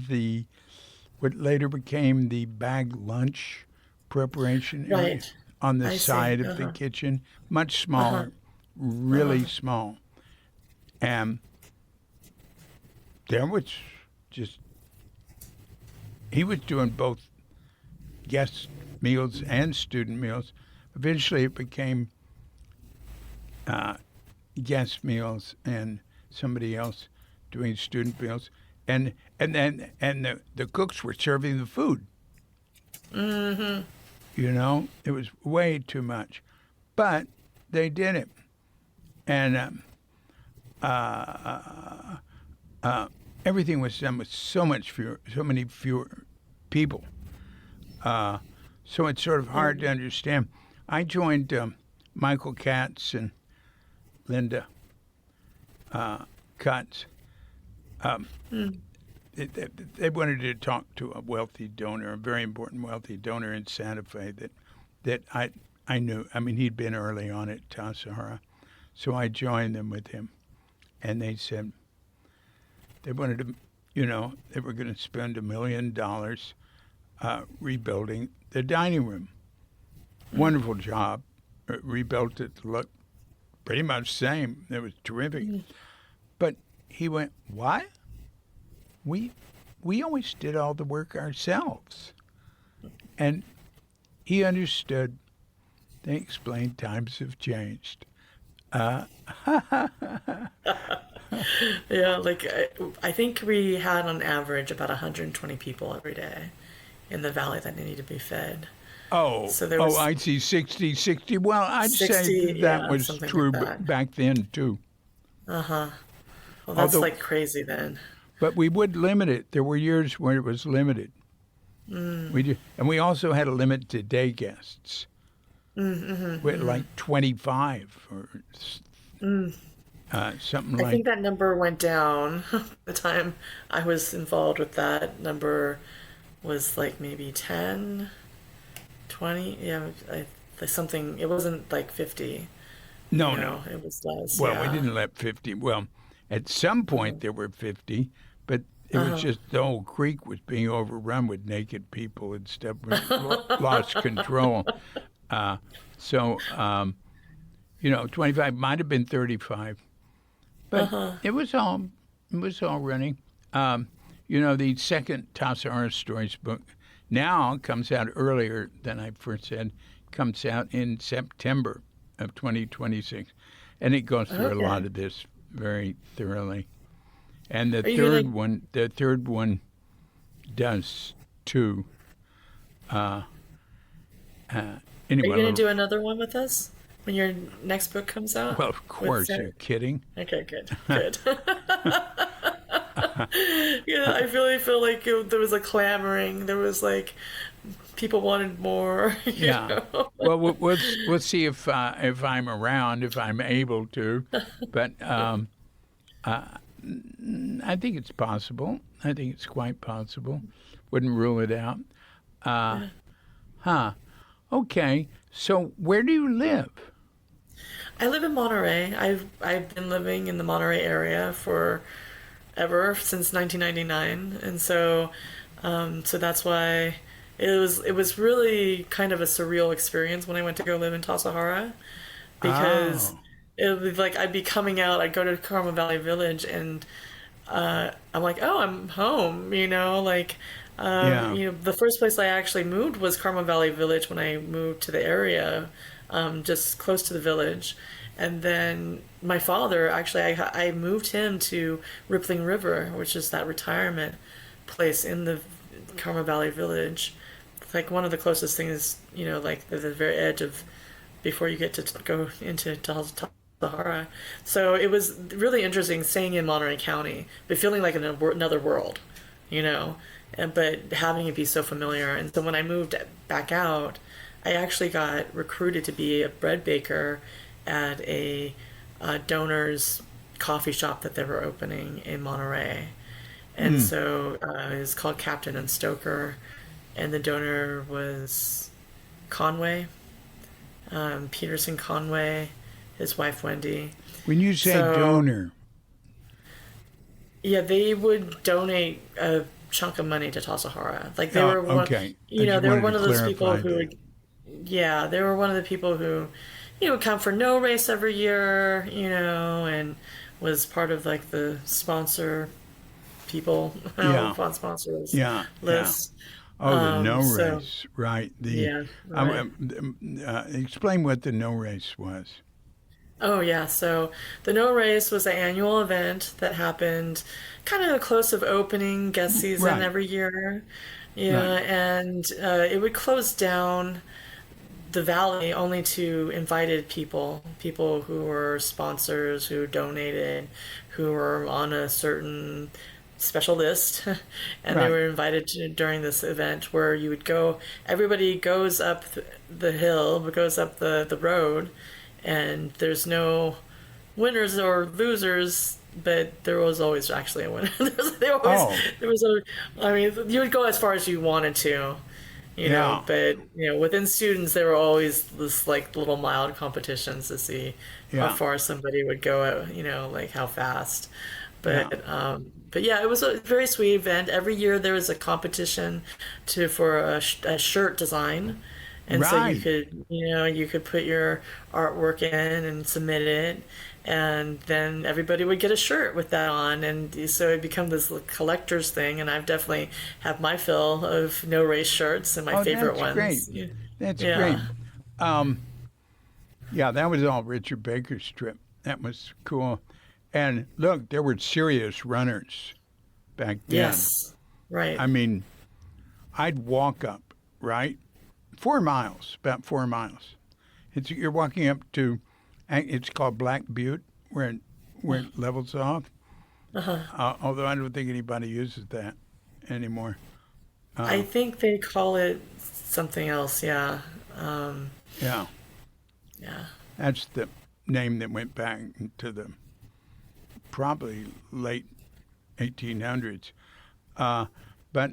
what later became the bag lunch preparation area Right. on the I see. side of the Uh-huh. kitchen, much Uh-huh. smaller, really small. And there was just, he was doing both guest meals and student meals. Eventually, it became guest meals and somebody else doing student meals, and the cooks were serving the food. It was way too much, but they did it, and everything was done with so many fewer people. So it's sort of hard to understand. I joined Michael Katz and Linda Cutts. They wanted to talk to a wealthy donor, a very important wealthy donor in Santa Fe that I knew. I mean, he'd been early on at Tassajara, so I joined them with him, and they said they wanted to, they were going to spend $1 million rebuilding the dining room. Wonderful job. Rebuilt it to look pretty much the same. It was terrific. But he went, what? We always did all the work ourselves. And he understood. They explained times have changed. Yeah, like I think we had on average about 120 people every day in the valley that needed to be fed. So there was I see 60, 60. Well, I'd say 60, that yeah, was something like true that. back then, too. Uh-huh. Well, that's Although, like crazy then. but we would limit it. There were years where it was limited. And we also had a limit to day guests. We had like 25 or something I like. think that number went down the time I was involved with that. Number was like maybe 10, 20. Yeah, like something. It wasn't like 50. No, no. It was less. Well, we Yeah. didn't let 50. Well, at some point there were 50, but it was just the whole creek was being overrun with naked people and stuff. We lost control. So, 25 might have been 35, but it was all running. The second Tassajara Stories book now comes out earlier than I first said. Comes out in September of 2026, and it goes through a lot Okay. of this very thoroughly. And the Are you third gonna one does too. Are you Anyway, a gonna little, do another one with us when your next book comes out? well, of With course, Sarah? you're kidding. Okay, good, good. Yeah, I really feel like there was a clamoring. There was like people wanted more. You Yeah. know. Well, we'll see if I'm around, if I'm able to, but I think it's possible. I think it's quite possible. Wouldn't rule it out. Huh. Okay. So where do you live? I live in Monterey. I've been living in the Monterey area for ever since 1999, and so So that's why it was really kind of a surreal experience when I went to go live in Tassajara, because Oh, it would be like I'd be coming out, I'd go to Carmel Valley Village, and I'm like, oh, I'm home, like, yeah. the first place I actually moved was Carmel Valley Village when I moved to the area, just close to the village. And then my father, actually, I moved him to Rippling River, which is that retirement place in the Carmel Valley Village. It's like one of the closest things, like the very edge of before you get to go into Sahara. So it was really interesting staying in Monterey County, but feeling like in another world, you know, but having it be so familiar. And so when I moved back out, I actually got recruited to be a bread baker at a donor's coffee shop that they were opening in Monterey. And Mm. so it was called Captain and Stoker, and the donor was Conway, Peterson Conway, his wife Wendy. When you say So donor, yeah, they would donate a chunk of money to Tassajara. Like they oh, were one, okay. I just they were wanted to one of those people clarify who that. would, yeah, they were one of the people who, would come for no race every year, and was part of like the sponsor people, Yeah, sponsors yeah, yeah. list. Oh, the no So race, right? yeah, right. Explain what the no race was. Oh yeah, so the No Race was an annual event that happened kind of close of opening guest season Right, every year. Yeah, right. and it would close down the valley only to invited people, people who were sponsors, who donated, who were on a certain special list, and they Right. were invited to during this event where you would go. Everybody goes up the hill, goes up the road, and there's no winners or losers, but there was always actually a winner. Oh, There was a, I mean, you would go as far as you wanted to, yeah, but within students there were always this like little mild competitions to see how yeah, far somebody would go at, like how fast. yeah. But yeah, it was a very sweet event. Every year there was a competition for a shirt design, and so you Right. could you could put your artwork in and submit it, and then everybody would get a shirt with that on, and so it become this collector's thing. And I've definitely have my fill of no race shirts and my Oh, favorite that's great. ones. That's great. Yeah. Um, yeah, that was all Richard Baker's trip. That was cool. And look, there were serious runners back then. Yes. Right. I mean, I'd walk up, right? 4 miles, about 4 miles. You're walking up to, it's called Black Butte, where it levels off. Although I don't think anybody uses that anymore. I Uh, think they call it something else. Yeah. Um, yeah, yeah. that's the name that went back to the probably late 1800s. Uh, but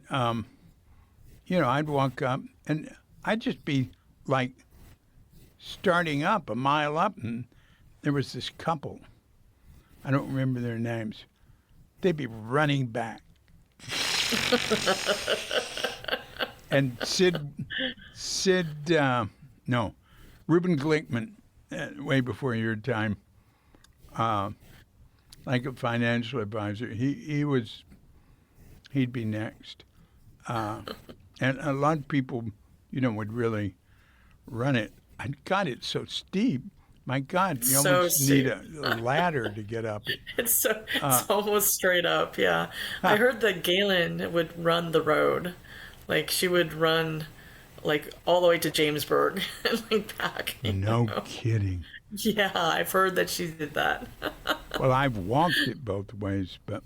I'd walk up and I'd just be like starting up a mile up, and there was this couple. I don't remember their names. They'd be running back, and no, Reuben Glickman, way before your time, uh, like a financial advisor. He'd be next, uh, and a lot of people, would really run it. And God, it's so steep. My God, you So almost need sweet. a ladder to get up it. Uh, It's almost straight up. Yeah. I ha, heard that Galen would run the road. Like she would run like all the way to Jamesburg and like back. no kidding. Yeah, I've heard that she did that. Well, I've walked it both ways, but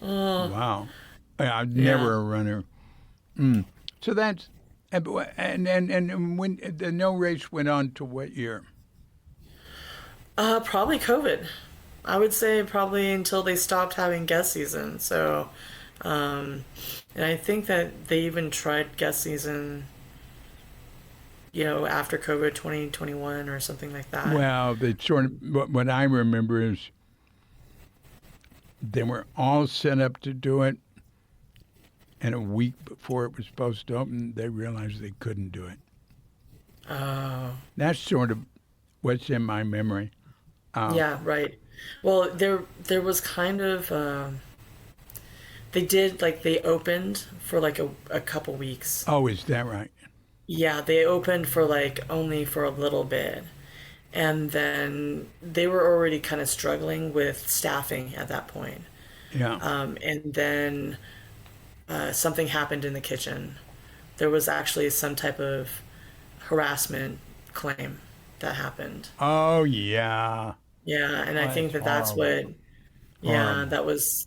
Oh, wow, I'm yeah. never a runner. Mm. So that's and when the no race went on to what year? Probably COVID. I would say probably until they stopped having guest season. So, um, and I think that they even tried guest season, after COVID 2021 or something like that. Well, they sort of what I remember is they were all set up to do it, and a week before it was supposed to open, they realized they couldn't do it. Oh, That's sort of what's in my memory. Uh, yeah, right. Well, there was kind of they did like they opened for like a couple weeks. oh, is that right? Yeah, they opened for like only for a little bit. And then they were already kind of struggling with staffing at that point. Yeah. And then something happened in the kitchen. There was actually some type of harassment claim that happened. Oh, yeah. Yeah, and I Oh, think that's that that's horrible. what, yeah, Horrible.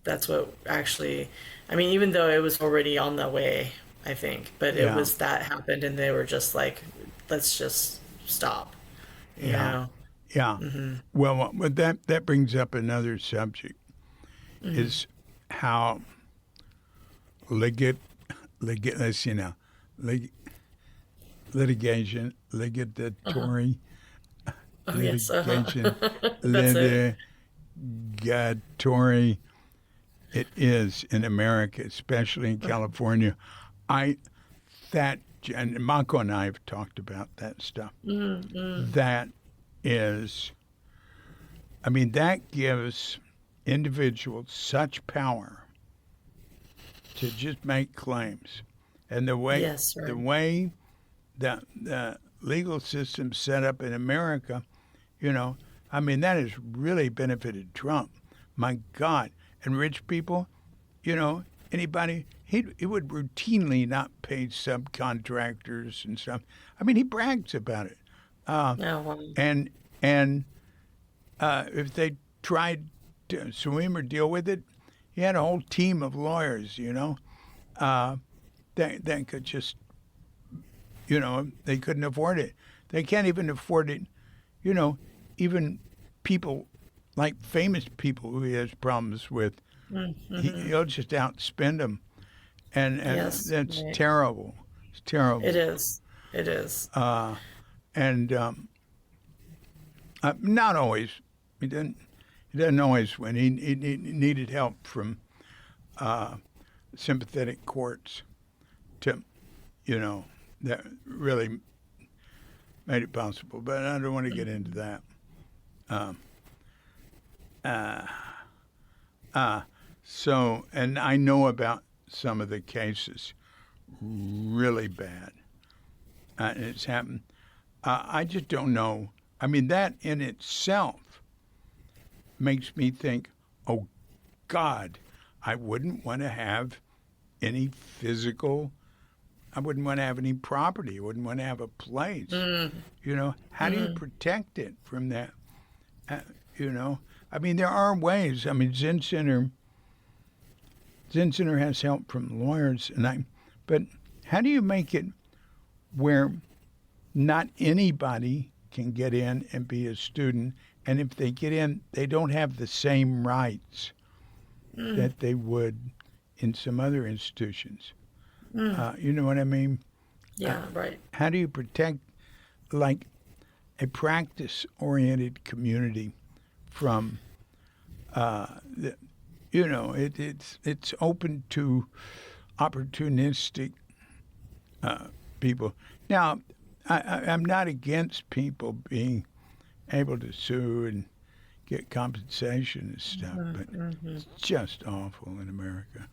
that's what actually, I mean, even though it was already on the way, I think, but it Yeah. was that happened and they were just like, let's just stop, you Yeah. know? Yeah. Well, but that brings up another subject Mm. is how ligat, let's see now, lig, litigation, Uh-huh. litigatory, Oh, yes. litigation, That's it. litigatory it is in America, especially in California. I that and Mako and I have talked about that stuff. Mm-hmm. That is, I mean, that gives individuals such power to just make claims, and Yes, the right. way the legal system set up in America, you know, I mean, that has really benefited Trump. My God, and rich people, you know, anybody he would routinely not pay subcontractors and stuff. I mean, he brags about it. Uh, Oh, well, and if they tried to sue him or deal with it, he had a whole team of lawyers, you know, uh, that could just, you know, they couldn't afford it. They can't even afford it, you know, even people like famous people who he has problems with, mm-hmm. he'll just outspend them. And Yes, that's right. terrible. It's It terrible. is. It is. And not always. He didn't. He doesn't always win. He needed help from uh, sympathetic courts to, you know, that really made it possible. But I don't want to get into that. Um, uh, uh, so, and I know about some of the cases really bad. And it's happened. I just don't know. I mean, that in itself makes me think, oh, God, I wouldn't want to have any physical, I wouldn't want to have any property. I wouldn't want to have a place. Mm, You know, how do you mm, protect it from that? Uh, you know, I mean, there are ways. I mean, Zen Center has help from lawyers, but how do you make it where not anybody can get in and be a student, and if they get in, they don't have the same rights mm, that they would in some other institutions. mm. You know what I mean? Uh, Yeah, right. how do you protect like a practice-oriented community from the, you know, it's open to opportunistic people. Now, I'm not against people being able to sue and get compensation and stuff, Hmm, but hmm. it's just awful in America.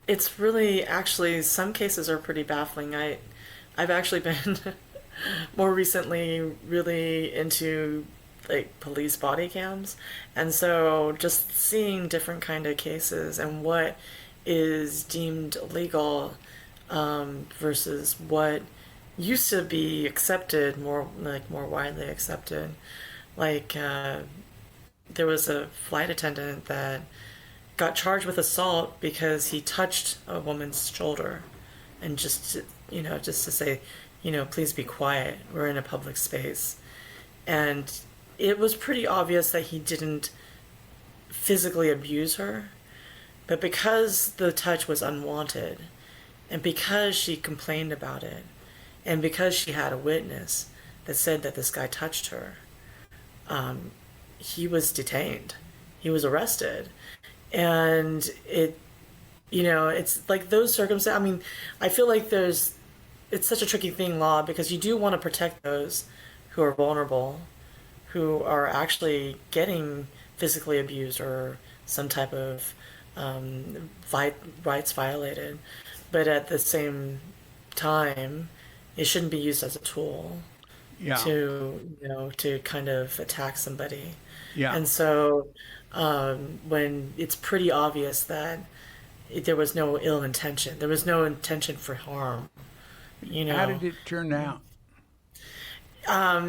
It's really actually some cases are pretty baffling. I've actually been more recently really into like police body cams, and so just seeing different kind of cases and what is deemed legal versus what used to be accepted more like more widely accepted. Like there was a flight attendant that got charged with assault because he touched a woman's shoulder and just to say, please be quiet. We're in a public space. And it was pretty obvious that he didn't physically abuse her, but because the touch was unwanted and because she complained about it and because she had a witness that said that this guy touched her, he was detained. He was arrested. And it it's like those circumstances. I mean, I feel like it's such a tricky thing, law, because you do want to protect those who are vulnerable, who are actually getting physically abused or some type of rights violated. But at the same time, it shouldn't be used as a tool Yeah. to kind of attack somebody. Yeah. And so when it's pretty obvious that there was no ill intention, there was no intention for harm, you How know. did it turn out?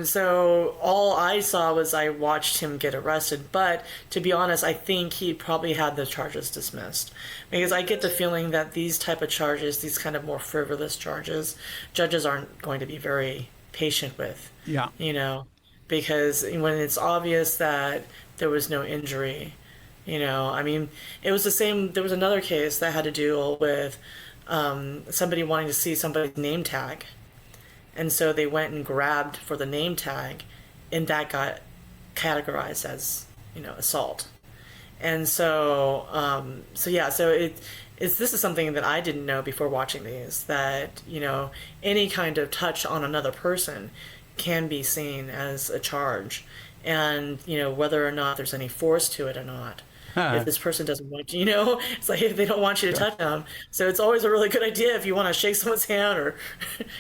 So all I saw was I watched him get arrested, but to be honest, I think he probably had the charges dismissed because I get the feeling that these type of charges, these kind of more frivolous charges, judges aren't going to be very patient with, Yeah. you know, because when it's obvious that there was no injury, I mean, it was the same. There was another case that had to deal with somebody wanting to see somebody's name tag. And so they went and grabbed for the name tag, and that got categorized as, assault. And this is something that I didn't know before watching these, that, any kind of touch on another person can be seen as a charge. And, whether or not there's any force to it or not. If this person doesn't want you, it's like if they don't want you to touch them. So it's always a really good idea if you want to shake someone's hand or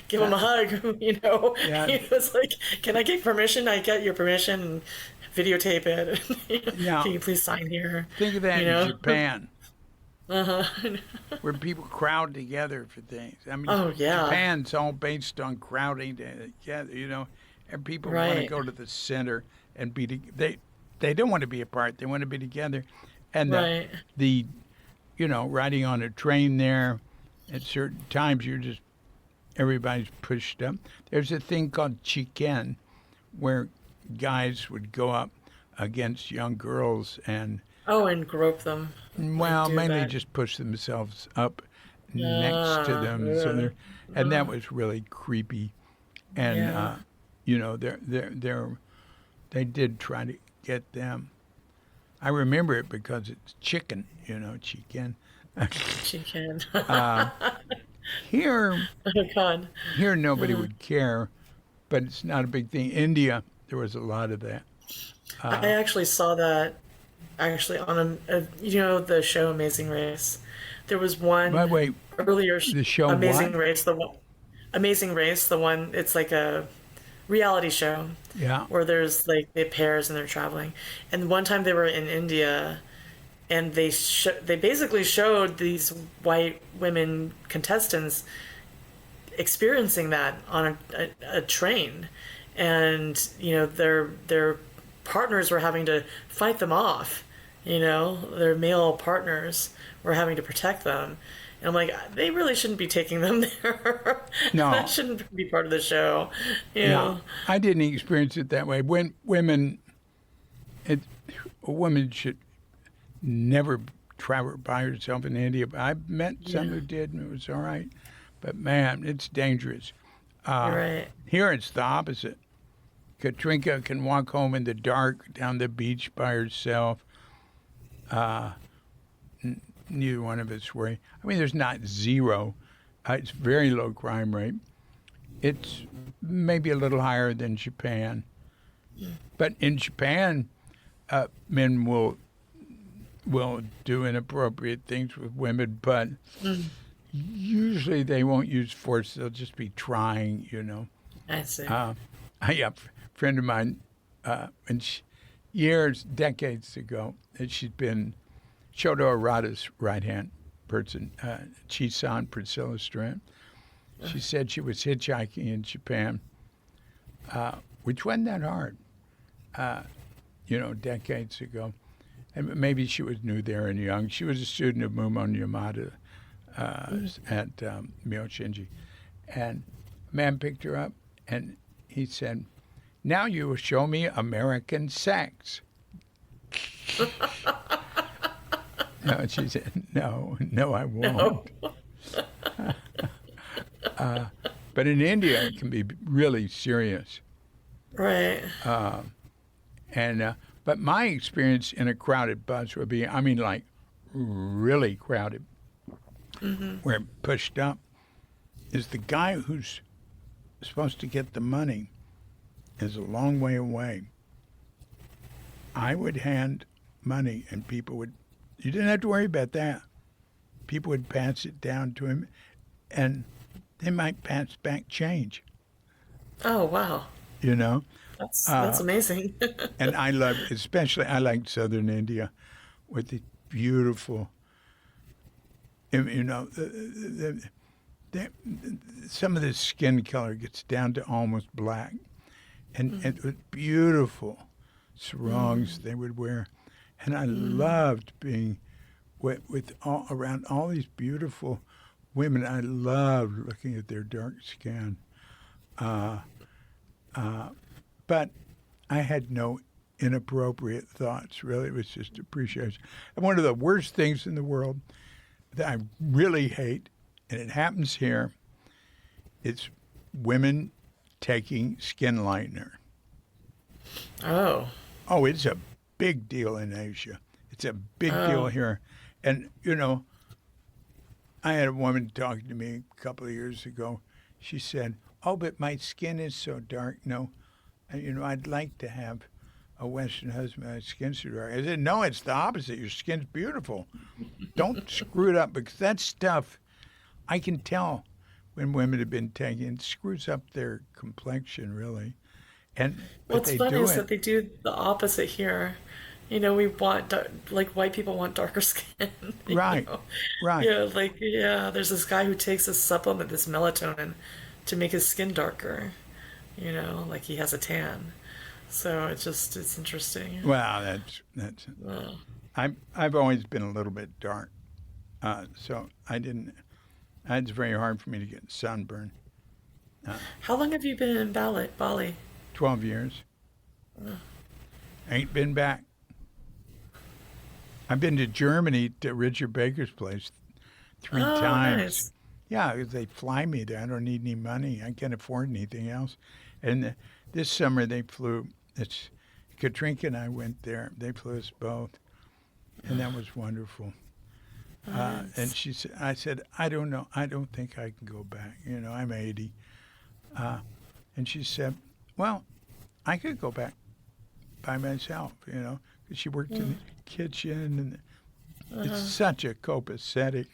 give them a hug, Yeah. It's like, can I get permission? I get your permission and videotape it. Yeah. Can you please sign here? Think of that You in know? Japan, Uh-huh. where people crowd together for things. I mean, Oh, yeah. Japan's all based on crowding together, and people want to Right. go to the center and they don't want to be apart. They want to be together. And Right. the riding on a train there, at certain times everybody's pushed up. There's a thing called chiken, where guys would go up against young girls and, Oh, and grope them. Like well, do mainly that. just push themselves up next to them. So Ugh. and that was really creepy. And Yeah. they did try to get them. I remember it because it's chicken, chicken. She can. Here, Oh, God. here nobody would care, but it's not a big thing. India, there was a lot of that. I actually saw that on the show Amazing Race. There was By the one way, earlier the show Amazing what? Race, Amazing Race, the one it's like a reality show Yeah, where there's like they pairs and they're traveling. And one time they were in India and they basically showed these white women contestants experiencing that on a train, and their partners were having to fight them off. Their male partners were having to protect them. And I'm like, they really shouldn't be taking them there. no, That shouldn't be part of the show. yeah. I didn't experience it that way. When a woman should never travel by herself in India. I've met some who did, and it was all right. But man, it's dangerous. You're right. Here it's the opposite. Katrinka can walk home in the dark down the beach by herself. Neither one of us worry. I mean, there's not zero. It's very low crime rate. It's maybe a little higher than Japan. But in Japan, men will do inappropriate things with women, but usually they won't use force. They'll just be trying. I see. I have a friend of mine, and decades ago, and she'd been Shoto Arata's right-hand person, Chisan Priscilla Strand. She said she was hitchhiking in Japan, which wasn't that hard, decades ago. And maybe she was new there and young. She was a student of Mumon Yamada at Myoshinji. And a man picked her up, and he said, "Now you will show me American sex." No, she said, no, I won't. But in India, it can be really serious. Right. But my experience in a crowded bus would be, like really crowded. where it pushed up, is the guy who's supposed to get the money is a long way away. I would hand money and people would, you didn't have to worry about that. People would pass it down to him and they might pass back change, Oh, wow. you know? That's amazing. And I love, especially, I like Southern India with the beautiful, you know, some of the skin color gets down to almost black. And it was beautiful sarongs they would wear. And I loved being with all, around all these beautiful women. I loved looking at their dark skin. But I had no inappropriate thoughts, really. It was just appreciation. And one of the worst things in the world that I really hate, and it happens here, it's women taking skin lightener. Oh. Oh, it's a big deal in Asia. It's a big deal here. And, you know, I had a woman talking to me a couple of years ago. She said, oh, but my skin is so dark. No, you know, I'd like to have a Western husband, my skin's too dark. I said, no, it's the opposite. Your skin's beautiful. Don't screw it up, because that stuff, I can tell when women have been taking it, screws up their complexion, really. And but What's they funny do is it. that they do the opposite here. You know, we want like white people want darker skin. You Right, know? right. Yeah, like yeah. There's this guy who takes this supplement, this melatonin, to make his skin darker. You know, like he has a tan. So it's interesting. Well, that's. Uh, I've always been a little bit dark, so I didn't. It's very hard for me to get sunburn. how long have you been in Bali? 12 years. Ain't been back. I've been to Germany to Richard Baker's place 3 Oh, times. nice. Yeah, 'cause they fly me there. I don't need any money. I can't afford anything else. And this summer they flew. It's Katrinka and I went there. They flew us both, and that was wonderful. And Nice. she said, I said, I don't know. I don't think I can go back. You know, I'm 80. And she said, well, I could go back by myself, you know, 'cause she worked in the kitchen, and it's such a copacetic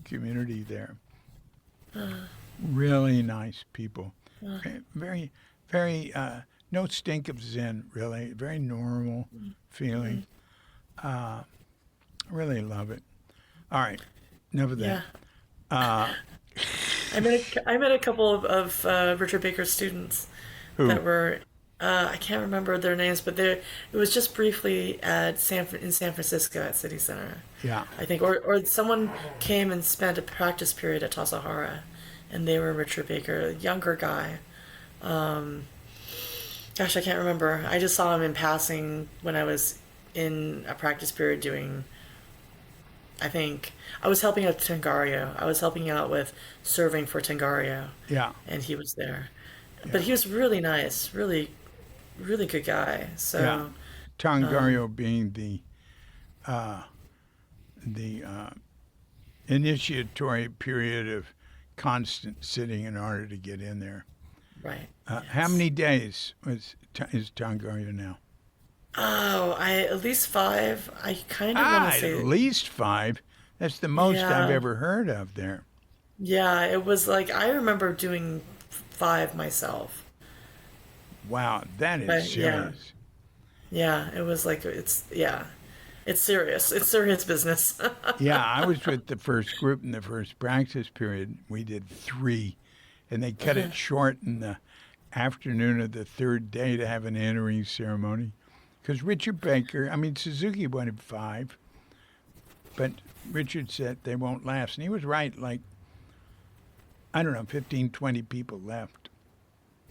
community there. Really nice people. Very, very, no stink of Zen, really. Very normal feeling. Really love it. All right, enough of Yeah. that. Uh, I met a couple of Richard Baker's students who? that were I can't remember their names, but they it was just briefly at in San Francisco at City Center, Yeah. I think, or someone came and spent a practice period at Tassajara, and they were Richard Baker, a younger guy. Gosh, I can't remember. I just saw him in passing when I was in a practice period doing. I think I was helping out Tangario. I was helping out with serving for Tangario, Yeah. and he was there. But Yeah. he was really nice, really, really good guy. Yeah. So, Tongario being the initiatory period of constant sitting in order to get in there. right, How yes. many days is Tongario now? Oh, I at least 5. I kind of want to At say, least 5. That's the most I've yeah, ever heard of there. yeah. It was like I remember doing 5 myself. Wow, that is But yeah, serious. yeah. It was like it's serious. It's serious business. Yeah, I was with the first group in the first practice period. We did 3, and they cut it short in the afternoon of the 3rd day to have an entering ceremony. Because Richard Baker, I mean, Suzuki wanted 5, but Richard said they won't last. And he was right, like, I don't know, 15, 20 people left.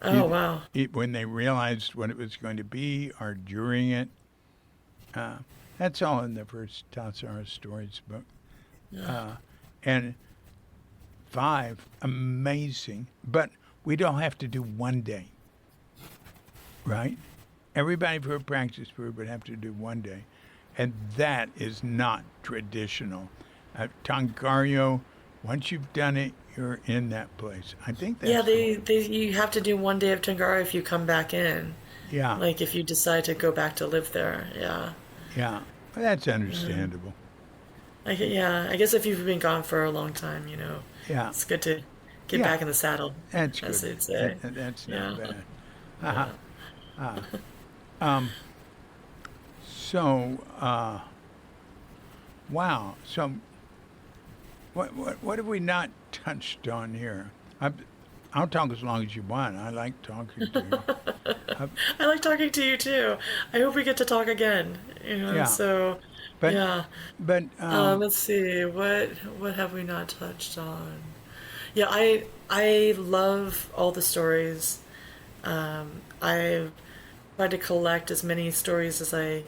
Oh wow. When they realized what it was going to be or during it. That's all in the first Tassajara Stories book. And 5, amazing. But we don't have to do one day, right? Everybody for a practice period would have to do one day. And that is not traditional. Tangario Once you've done it, you're in that place. I think Yeah, that's the way. you have to do one day of Tangara if you come back in. Yeah, Like if you decide to go back to live there. Yeah. yeah. That's Mm. understandable. Yeah, I guess if you've been gone for a long time, Yeah, it's good to get yeah. back in the saddle, That's as good. they'd say. That's not Yeah. bad. Uh-huh. Yeah. Uh, um, so, wow. So, what have we not touched on here? I, I'll talk as long as you want. I like talking to you. Uh, I like talking to you too. I hope we get to talk again. yeah, So but yeah. but Let's see. What have we not touched on? Yeah, I love all the stories. I've tried to collect as many stories as I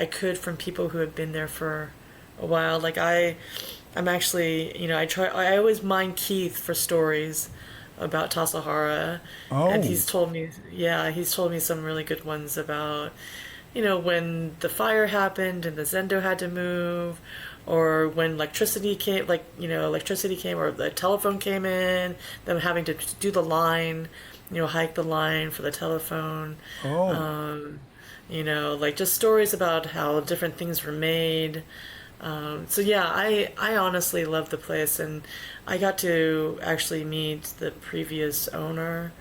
could from people who have been there for a while. I'm actually, I always mine Keith for stories about Tassajara, and oh he's told me some really good ones about, when the fire happened and the Zendo had to move, or when electricity came, or the telephone came in, them having to do the line, hike the line for the telephone. oh Um, like just stories about how different things were made. So yeah, I honestly love the place, and I got to actually meet the previous owner.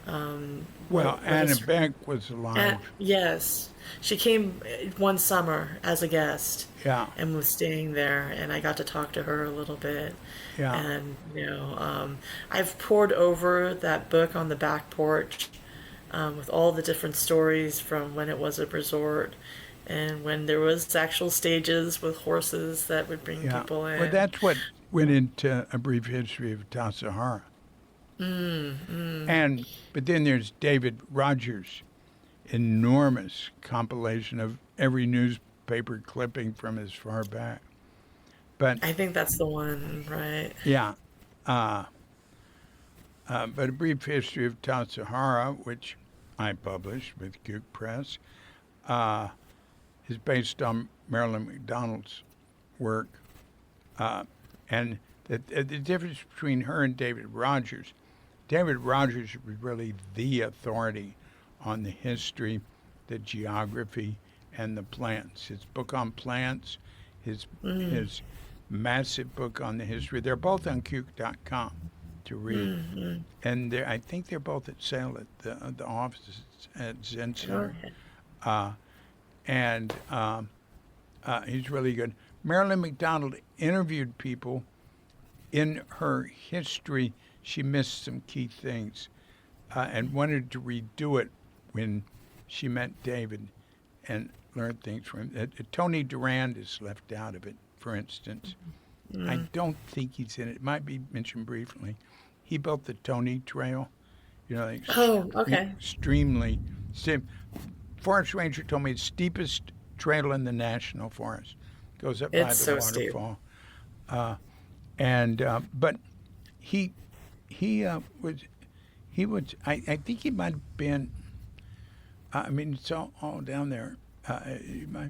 well, What Anna is her? Beck was alive. Yes, she came one summer as a guest Yeah, and was staying there, and I got to talk to her a little bit. yeah, And I've poured over that book on the back porch, with all the different stories from when it was a resort and when there was actual stages with horses that would bring yeah. people Well, in. that's what went into A Brief History of Tassajara. And but then there's David Rogers' enormous compilation of every newspaper clipping from as far back. But I think that's the one, right? yeah, uh, but A Brief History of Tassajara, which I published with Cuke Press, uh, is based on Marilyn McDonald's work. Uh, and the difference between her and David Rogers was really the authority on the history, the geography, and the plants. His book on plants, Mm, his massive book on the history. They're both on Cuke.com to read, mm. and I think they're both at sale at the offices at Zen Center. Okay. Uh, and he's really good. Marilyn McDonald interviewed people in her history. She missed some key things and wanted to redo it when she met David and learned things from him. Tony Durand is left out of it, for instance. I Mm. don't think he's in it. It might be mentioned briefly. He built the Tony Trail, Oh, okay. extremely steep. Forest ranger told me it's steepest trail in the national forest. Goes up by It's the so steep. waterfall, uh, and but he he was he was. I think he might have been. I mean, it's all down there.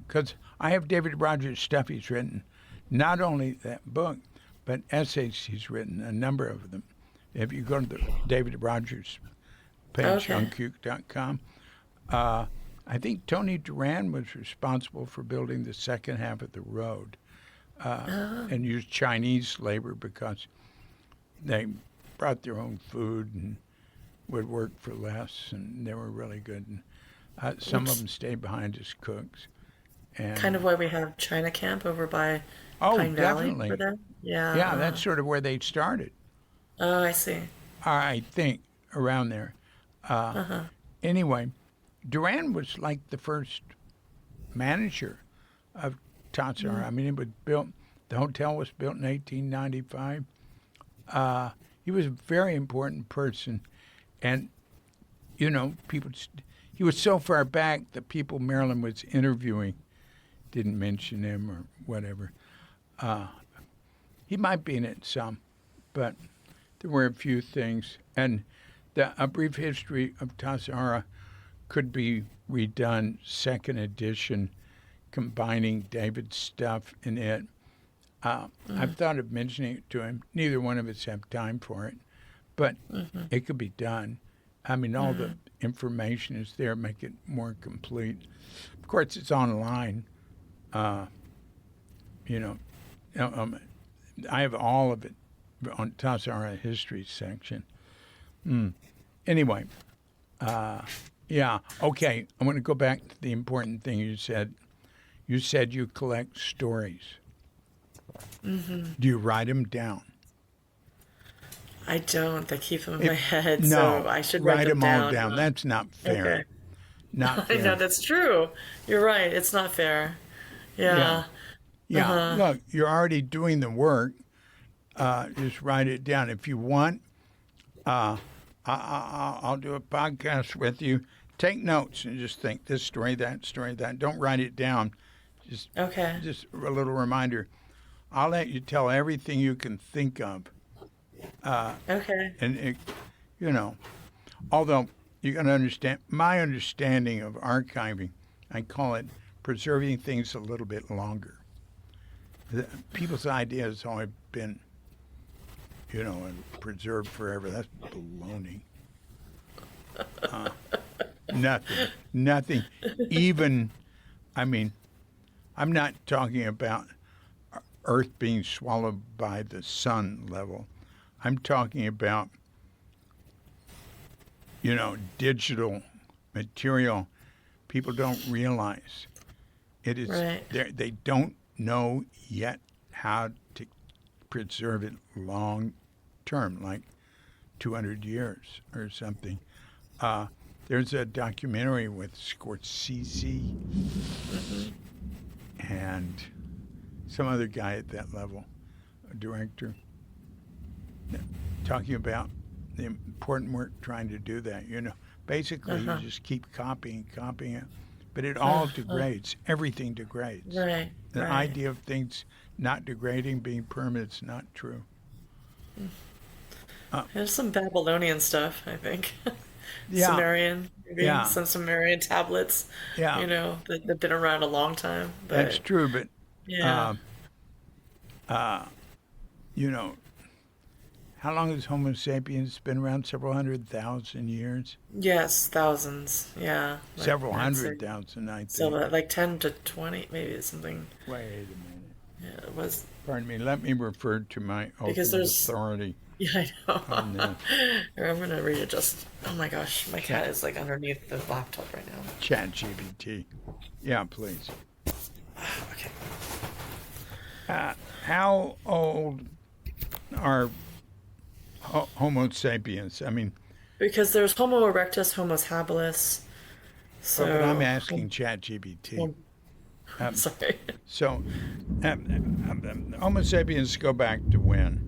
Because I have David Rogers' stuff he's written, not only that book, but essays he's written, a number of them. If you go to the David Rogers page Okay. on Cuke.com, uh, I think Tony Duran was responsible for building the second half of the road Oh, and used Chinese labor because they brought their own food and would work for less, and they were really good. And, some of which them stayed behind as cooks. kind And of why we have China Camp over by oh, Pine Valley for definitely, them. Yeah. yeah, that's sort of where they started. Oh, I see. I think around there. Uh, Uh-huh. anyway, Duran was like the first manager of Tatsar. Mm. I mean, it was built. The hotel was built in 1895. He was a very important person, and people. He was so far back that people Marilyn was interviewing didn't mention him or whatever. Uh, he might be in it some, but there were a few things. And A Brief History of Tassajara could be redone, second edition, combining David's stuff in it. I've thought of mentioning it to him. Neither one of us have time for it, but it could be done. I mean, all the information is there, make it more complete. Of course, it's online. You know, I have all of it on Tassajara History section. Anyway, yeah, okay. I want to go back to the important thing you said. You said you collect stories. Do you write them down? I don't. I keep them in my head, No, so I should write them all down. down. That's not fair. Okay. Not I fair. know that's true. You're right. It's not fair. Yeah. Yeah. Look, you're already doing the work. Just write it down. If you want, I'll do a podcast with you. Take notes and just think this story, that story, that. Don't write it down. Just a little reminder. I'll let you tell everything you can think of. Okay. And it, although you got to understand, my understanding of archiving, I call it preserving things a little bit longer. People's idea has always been, preserved forever. That's baloney. Nothing. Even, I'm not talking about Earth being swallowed by the sun level. I'm talking about, digital material. People don't realize it is. Right. They don't know yet how to preserve it long term, like 200 years or something. There's a documentary with Scorsese and some other guy at that level, a director, talking about the important work trying to do that. Basically you just keep copying it, but it all degrades. Everything degrades. Right. The idea of things not degrading, being permanent, is not true. There's some Babylonian stuff, I think. Yeah. Sumerian, maybe Yeah. some Sumerian tablets. Yeah. That have been around a long time. But That's true, but yeah. how long has Homo sapiens been around? Several 100,000 years? Yes, thousands. Yeah. Several I'd say- 100,000, I think. So like 10 to 20, maybe it's something. Wait a minute. Yeah, it was. Pardon me. Let me refer to my Because ultimate there's- authority Yeah, I know. on this. Here, I'm gonna readjust. Oh my gosh, my cat is like underneath the laptop right now. ChatGPT. Yeah, please. Okay. How old are Homo sapiens? Because there's Homo erectus, Homo habilis. So but I'm asking ChatGPT. sorry. So, Homo sapiens go back to when?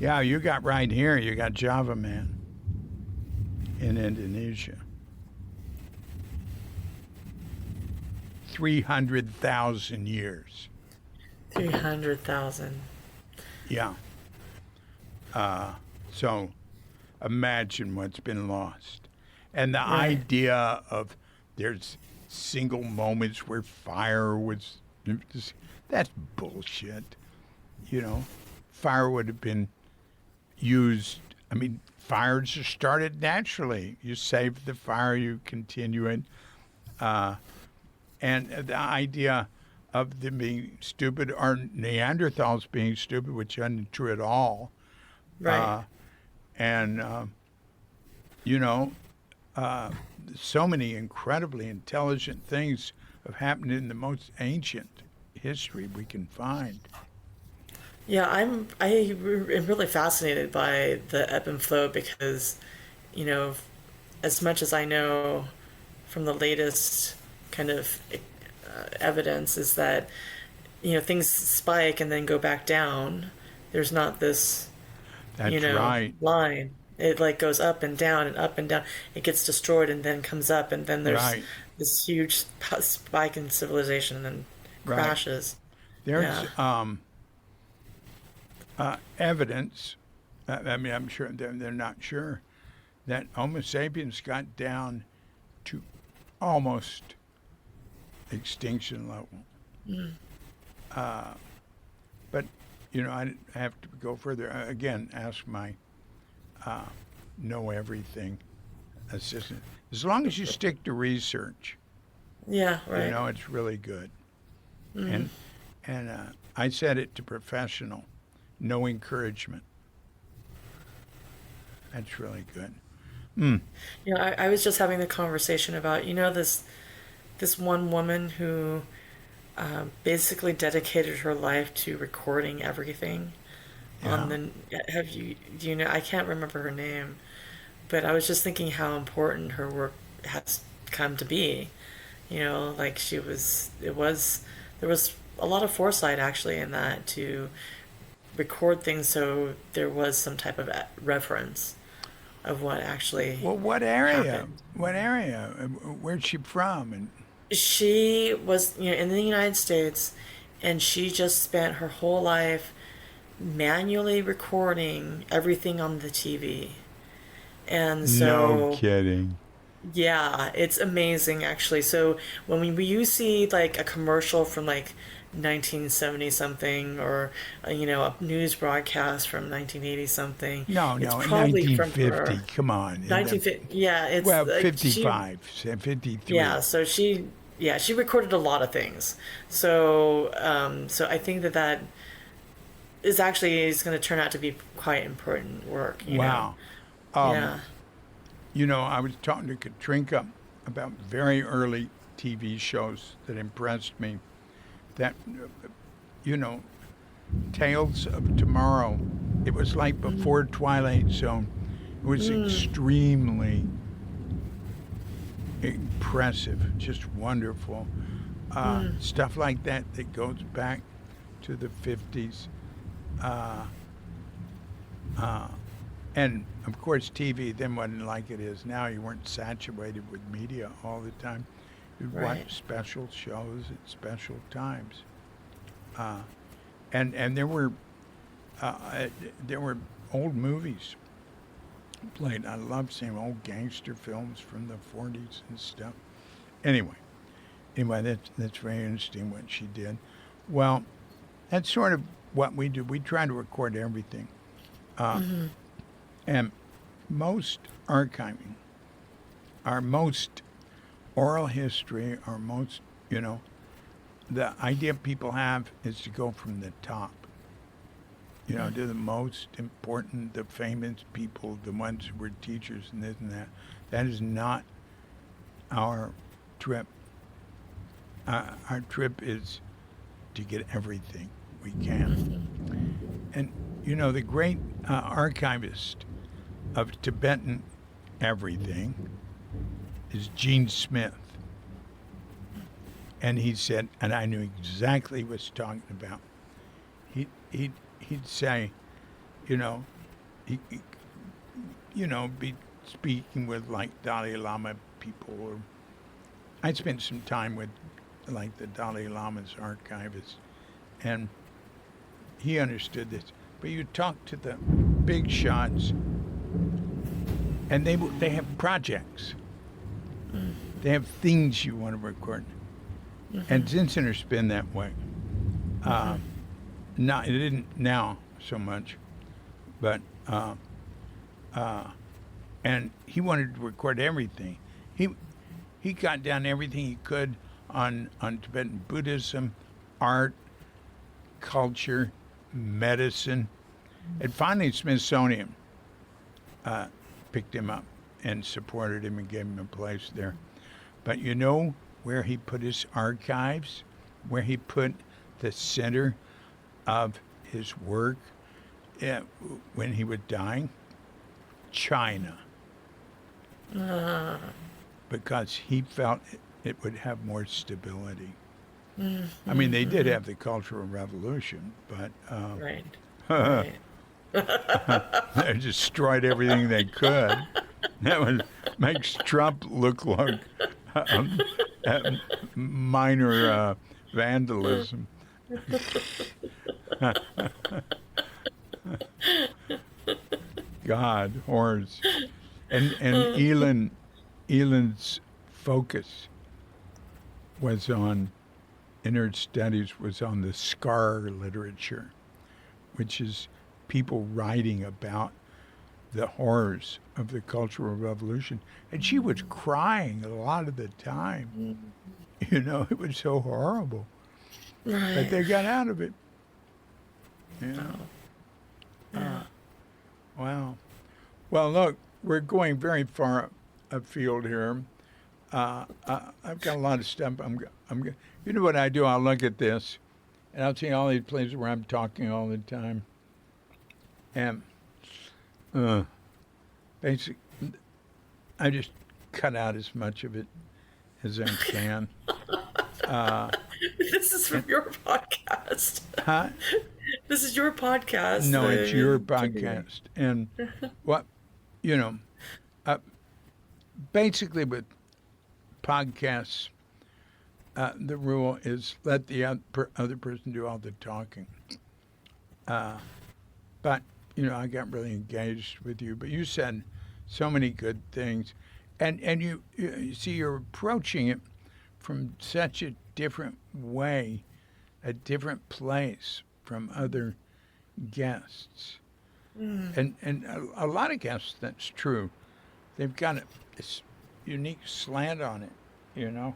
Yeah, you got right here. You got Java Man in Indonesia. 300,000 years. 300,000. Yeah. So imagine what's been lost. And the idea of there's single moments where fire was, that's bullshit. Fire would have been used. Fires are started naturally. You save the fire, you continue it. And the idea of them being stupid, or Neanderthals being stupid, which isn't true at all. Right. So many incredibly intelligent things have happened in the most ancient history we can find. Yeah, I'm really fascinated by the ebb and flow because, as much as I know from the latest kind of evidence is that, things spike and then go back down. There's not this, That's right. line. It like goes up and down and up and down. It gets destroyed and then comes up and then there's Right. this huge spike in civilization and then Right. crashes. There's evidence. I'm sure they're not sure that Homo sapiens got down to almost extinction level. Mm. But, I have to go further. Again, ask my know everything assistant. As long as you stick to research, Yeah, right. it's really good. Mm. And I said it to professional, no encouragement. That's really good. Mm. I was just having the conversation about, this one woman who basically dedicated her life to recording everything on Yeah. the. Have you, do you know? I can't remember her name, but I was just thinking how important her work has come to be. Like there was a lot of foresight actually in that to record things so there was some type of reference of what actually Well, what area? happened. What area? Where's she from? And She was, in the United States, and she just spent her whole life manually recording everything on the TV. And no so, kidding. yeah, it's amazing actually. So you see like a commercial from like 1970 something, or a news broadcast from 1980 something, No, it's no, in probably from 1950. her. Come on. 1950, yeah, it's Well, like she 55, 53. Yeah, so she recorded a lot of things. So I think that is going to turn out to be quite important work. Wow. Um, Yeah. I was talking to Katrinka about very early TV shows that impressed me. That, you know, Tales of Tomorrow, it was like before Twilight Zone. It was Mm, extremely impressive, just wonderful. mm, Stuff like that that goes back to the 50s. Uh, uh, and of course, TV then wasn't like it is now. You weren't saturated with media all the time. You'd right. watch special shows at special times. Uh, and there were old movies played. I love seeing old gangster films from the 40s and stuff. Anyway, that's very interesting what she did. Well, that's sort of what we do. We try to record everything. Uh, Hmm. and most archiving, our most oral history, our most, the idea people have is to go from the top, to the most important, the famous people, the ones who were teachers and this and that. That is not our trip. Our trip is to get everything we can. And, the great archivist of Tibetan everything is Gene Smith. And he said, and I knew exactly what he was talking about. He'd say, you know, be speaking with like Dalai Lama people. Or I spent some time with like the Dalai Lama's archivist, and he understood this. But you talk to the big shots, and they have projects. They have things you want to record. And Zen Center's been that way. Not it didn't now so much, but and he wanted to record everything. He got down everything he could on Tibetan Buddhism, art, culture, medicine, and finally Smithsonian picked him up and supported him and gave him a place there. But you know where he put his archives, where he put the center of his work when he was dying? China. Because he felt it would have more stability. I mean, they did have the Cultural Revolution, but Right. Right. they destroyed everything they could. Makes Trump look like um, minor vandalism. God, horrors. And Elan's focus was on, in her studies, was on the scar literature, which is people writing about the horrors of the Cultural Revolution. And she was crying a lot of the time. You know, it was so horrible. Right. But they got out of it. Yeah. Yeah. Wow. Well, look, we're going very far afield here. I've got a lot of stuff. You know what I do? I'll look at this, and I'll see all these places where I'm talking all the time. And basically, I just cut out as much of it as I can. This is from your podcast. Huh? This is your podcast. No, I it's your mean, podcast. And what, you know, basically with podcasts, the rule is let the other person do all the talking. But, you know, I got really engaged with you. But you said so many good things. And you see, you're approaching it from such a different way, a different place from other guests. And a lot of guests, that's true. They've got this unique slant on it, you know.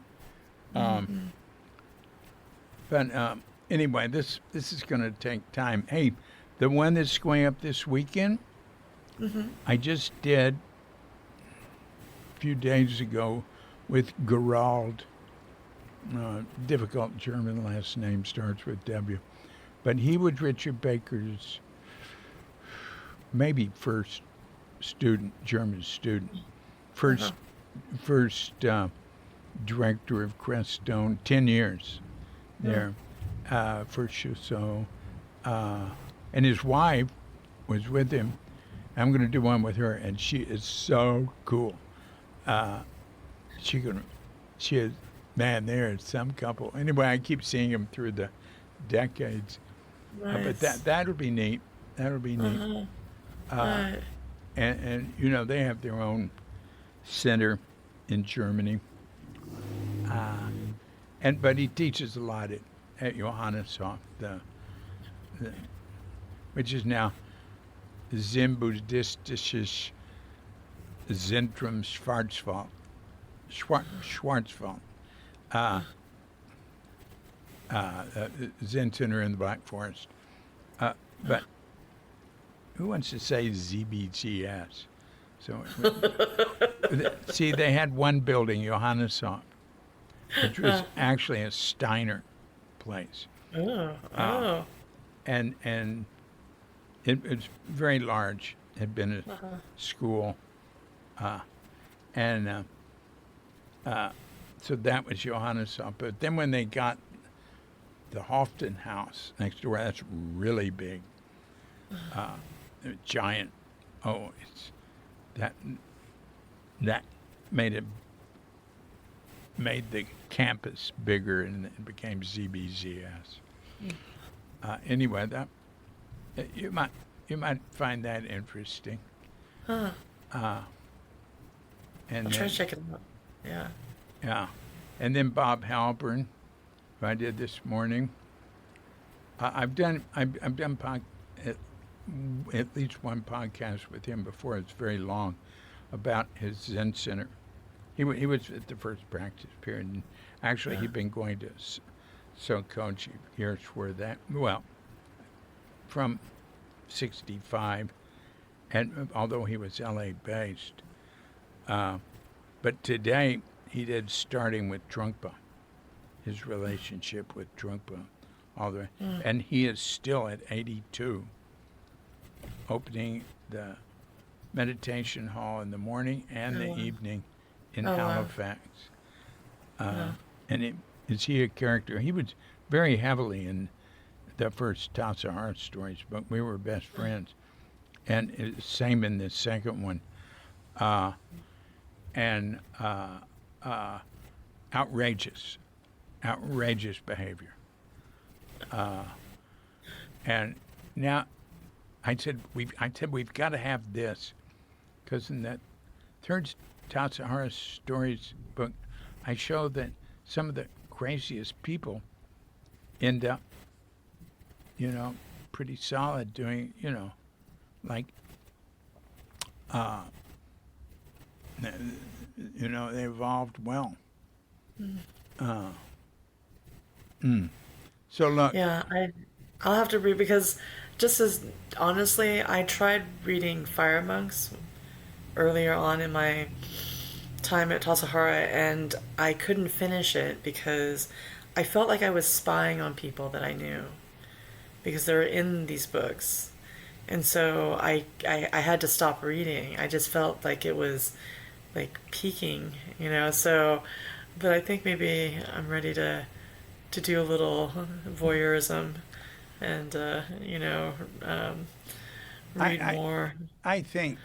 But anyway, this is going to take time. Hey, the one that's going up this weekend, I just did a few days ago with Gerald. Difficult German last name, starts with W. But he was Richard Baker's maybe first student, German student. First director of Crestone, 10 years there. First Chusseau. And his wife was with him. I'm going to do one with her, and she is so cool. She is, man, there is some couple. Anyway, I keep seeing them through the decades. Nice. But that'll be neat. That'll be neat. Right. And you know, they have their own center in Germany. But he teaches a lot at Johanneshof, which is now Zen Buddhistisches Zentrum Schwarzwald. Zen Center in the Black Forest. But who wants to say ZBGS? So, see, they had one building, Johanneshof, which was actually a Steiner place. And it was very large. It had been a school. So that was Johanneshof. But then when they got the Hofton House next door, that's really big. Giant. Oh, it's that made the campus bigger, and it became ZBZS. Anyway, that you might find that interesting. Huh. And I'll try to check it out. Yeah. Yeah, and then Bob Halpern, who I did this morning. I've done at least one podcast with him before. It's very long, about his Zen Center. He was at the first practice period, and actually he'd been going to Sokoji years for that. Well, from '65, and although he was LA based, but today he did starting with Trungpa, his relationship with Trungpa, all the way, and he is still at 82, opening the meditation hall in the morning and the evening in Halifax. And is he a character? He was very heavily in the first Tassajara stories, but we were best friends, and it's same in the second one. Outrageous behavior. And now, I said we've got to have this, because in that third Tassajara Stories book, I show that some of the craziest people end up, pretty solid doing, like, uh, they evolved well. Uh, mm. So look, Yeah, I'll have to read because just as honestly, I tried reading Fire Monks earlier on in my time at Tassajara, and I couldn't finish it because I felt like I was spying on people that I knew because they were in these books. And so I had to stop reading. I just felt like it was like peaking, so but I think maybe I'm ready to do a little voyeurism and I, read I, more. I think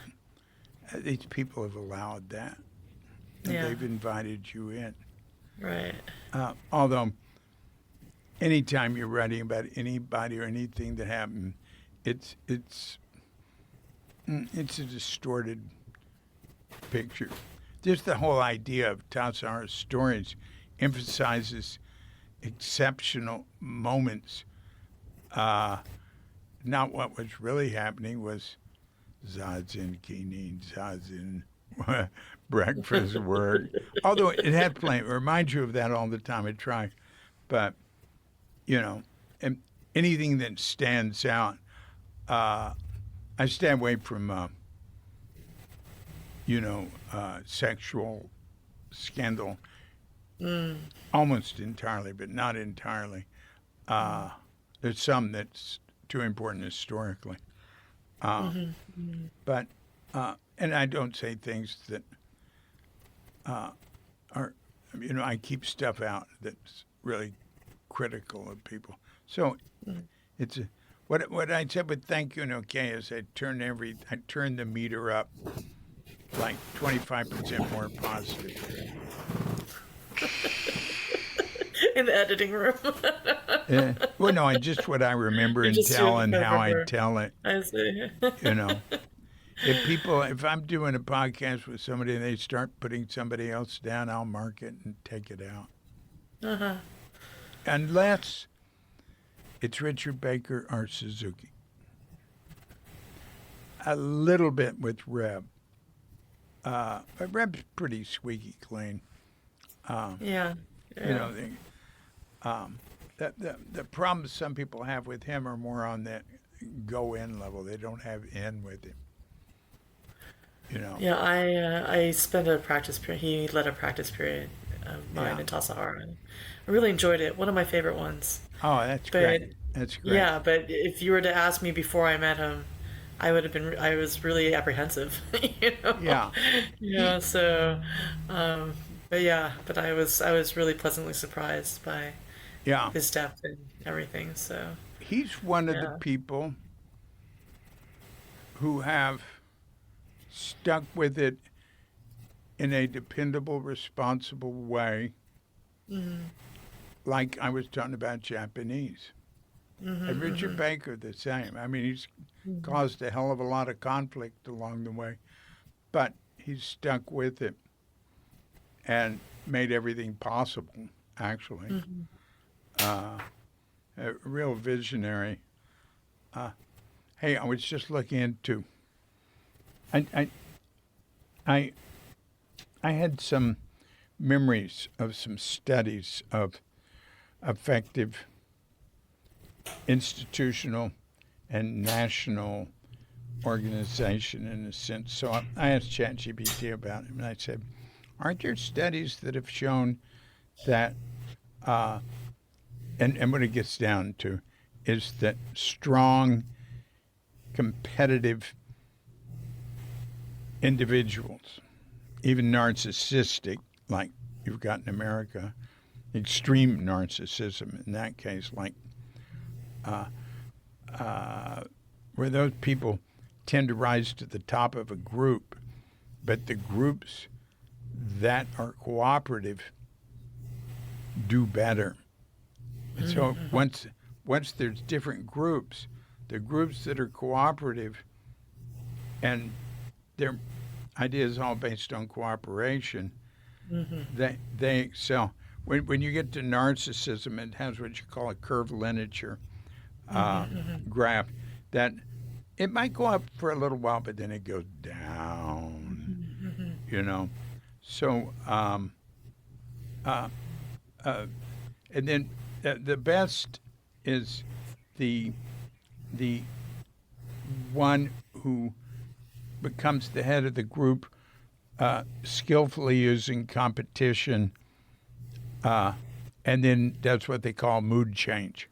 these people have allowed that, and Yeah, they've invited you in. right. Although, anytime you're writing about anybody or anything that happened, it's it's it's a distorted picture. Just the whole idea of Tassajara's stories emphasizes exceptional moments. Uh, Not what was really happening was Zazen Kinin, Zazen breakfast work. Although it had plenty, it reminds you of that all the time. I try, but and anything that stands out, I stay away from sexual scandal almost entirely, but not entirely. There's some that's too important historically. Uh, but, and I don't say things that are, I keep stuff out that's really critical of people. So it's what I said with thank you and okay is I turn the meter up like 25% more positive. In the editing room. Well, no, just what I remember You and just tell and how I remember. tell it. I see. You know, if I'm doing a podcast with somebody and they start putting somebody else down, I'll mark it and take it out. Uh-huh. Unless it's Richard Baker or Suzuki. A little bit with Reb. But Reb's pretty squeaky clean. Yeah. You know, the problems some people have with him are more on the go in level. They don't have in with him. You know. Yeah, I spent a practice period. He led a practice period of mine Yeah. in Tassajara. I really enjoyed it. One of my favorite ones. Oh, that's But great. That's great. yeah, but if you were to ask me before I met him, I was really apprehensive, you know. Yeah. Yeah, so but yeah, but I was really pleasantly surprised by Yeah. his depth and everything. So, He's one of the yeah. people who have stuck with it in a dependable, responsible way, like I was talking about Japanese. And Richard Baker, the same. I mean, he's caused a hell of a lot of conflict along the way, but he's stuck with it and made everything possible, actually. A real visionary. Hey, I was just looking into. I, I, I had some memories of some studies of effective institutional and national organization in a sense. So I asked ChatGPT about it, and I said, aren't there studies that have shown that, and what it gets down to is that strong, competitive individuals, even narcissistic, like you've got in America, extreme narcissism in that case, like where those people tend to rise to the top of a group, but the groups that are cooperative do better. And so once there's different groups, the groups that are cooperative and their ideas all based on cooperation, they excel. when you get to narcissism, it has what you call a curved lineage graph that it might go up for a little while, but then it goes down, you know. So, uh, and then the best is the the one who becomes the head of the group, skillfully using competition, and then that's what they call mood change,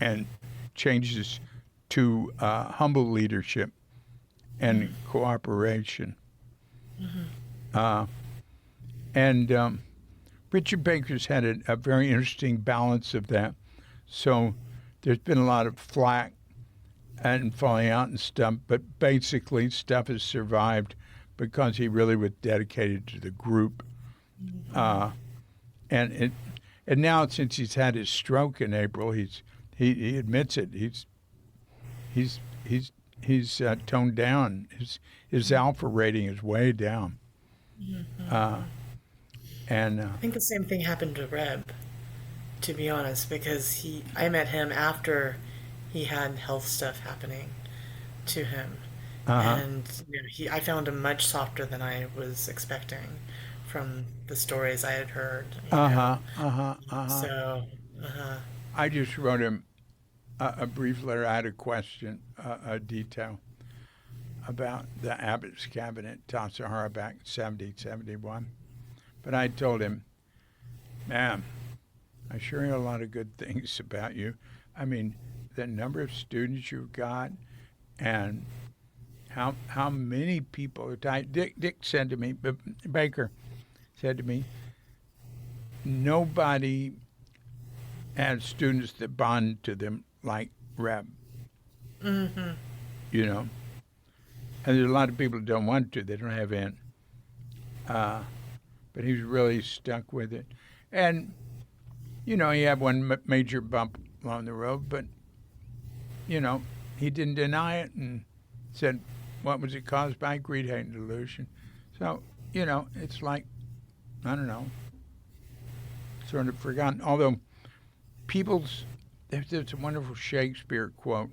and changes to humble leadership and cooperation. And Richard Baker's had a very interesting balance of that. So there's been a lot of flack and falling out and stuff, but basically stuff has survived because he really was dedicated to the group. And now, since he's had his stroke in April, he admits it. He's toned down. His alpha rating is way down. And I think the same thing happened to Reb, to be honest, because I met him after he had health stuff happening to him, and I found him much softer than I was expecting from the stories I had heard. So, I just wrote him a brief letter. I had a question, a detail about the Abbott's cabinet, Tassajara, back in 70, 71. But I told him, ma'am, I sure hear a lot of good things about you. I mean, the number of students you've got and how many people are tied. Dick said to me, Baker said to me, nobody has students that bond to them like Reb. You know? And there's a lot of people that don't want to. They don't have in. But he's really stuck with it. And, you know, he had one major bump along the road, but, you know, he didn't deny it and said, what was it caused by? Greed, hate, and delusion. So, you know, it's like, I don't know, sort of forgotten. Although there's a wonderful Shakespeare quote,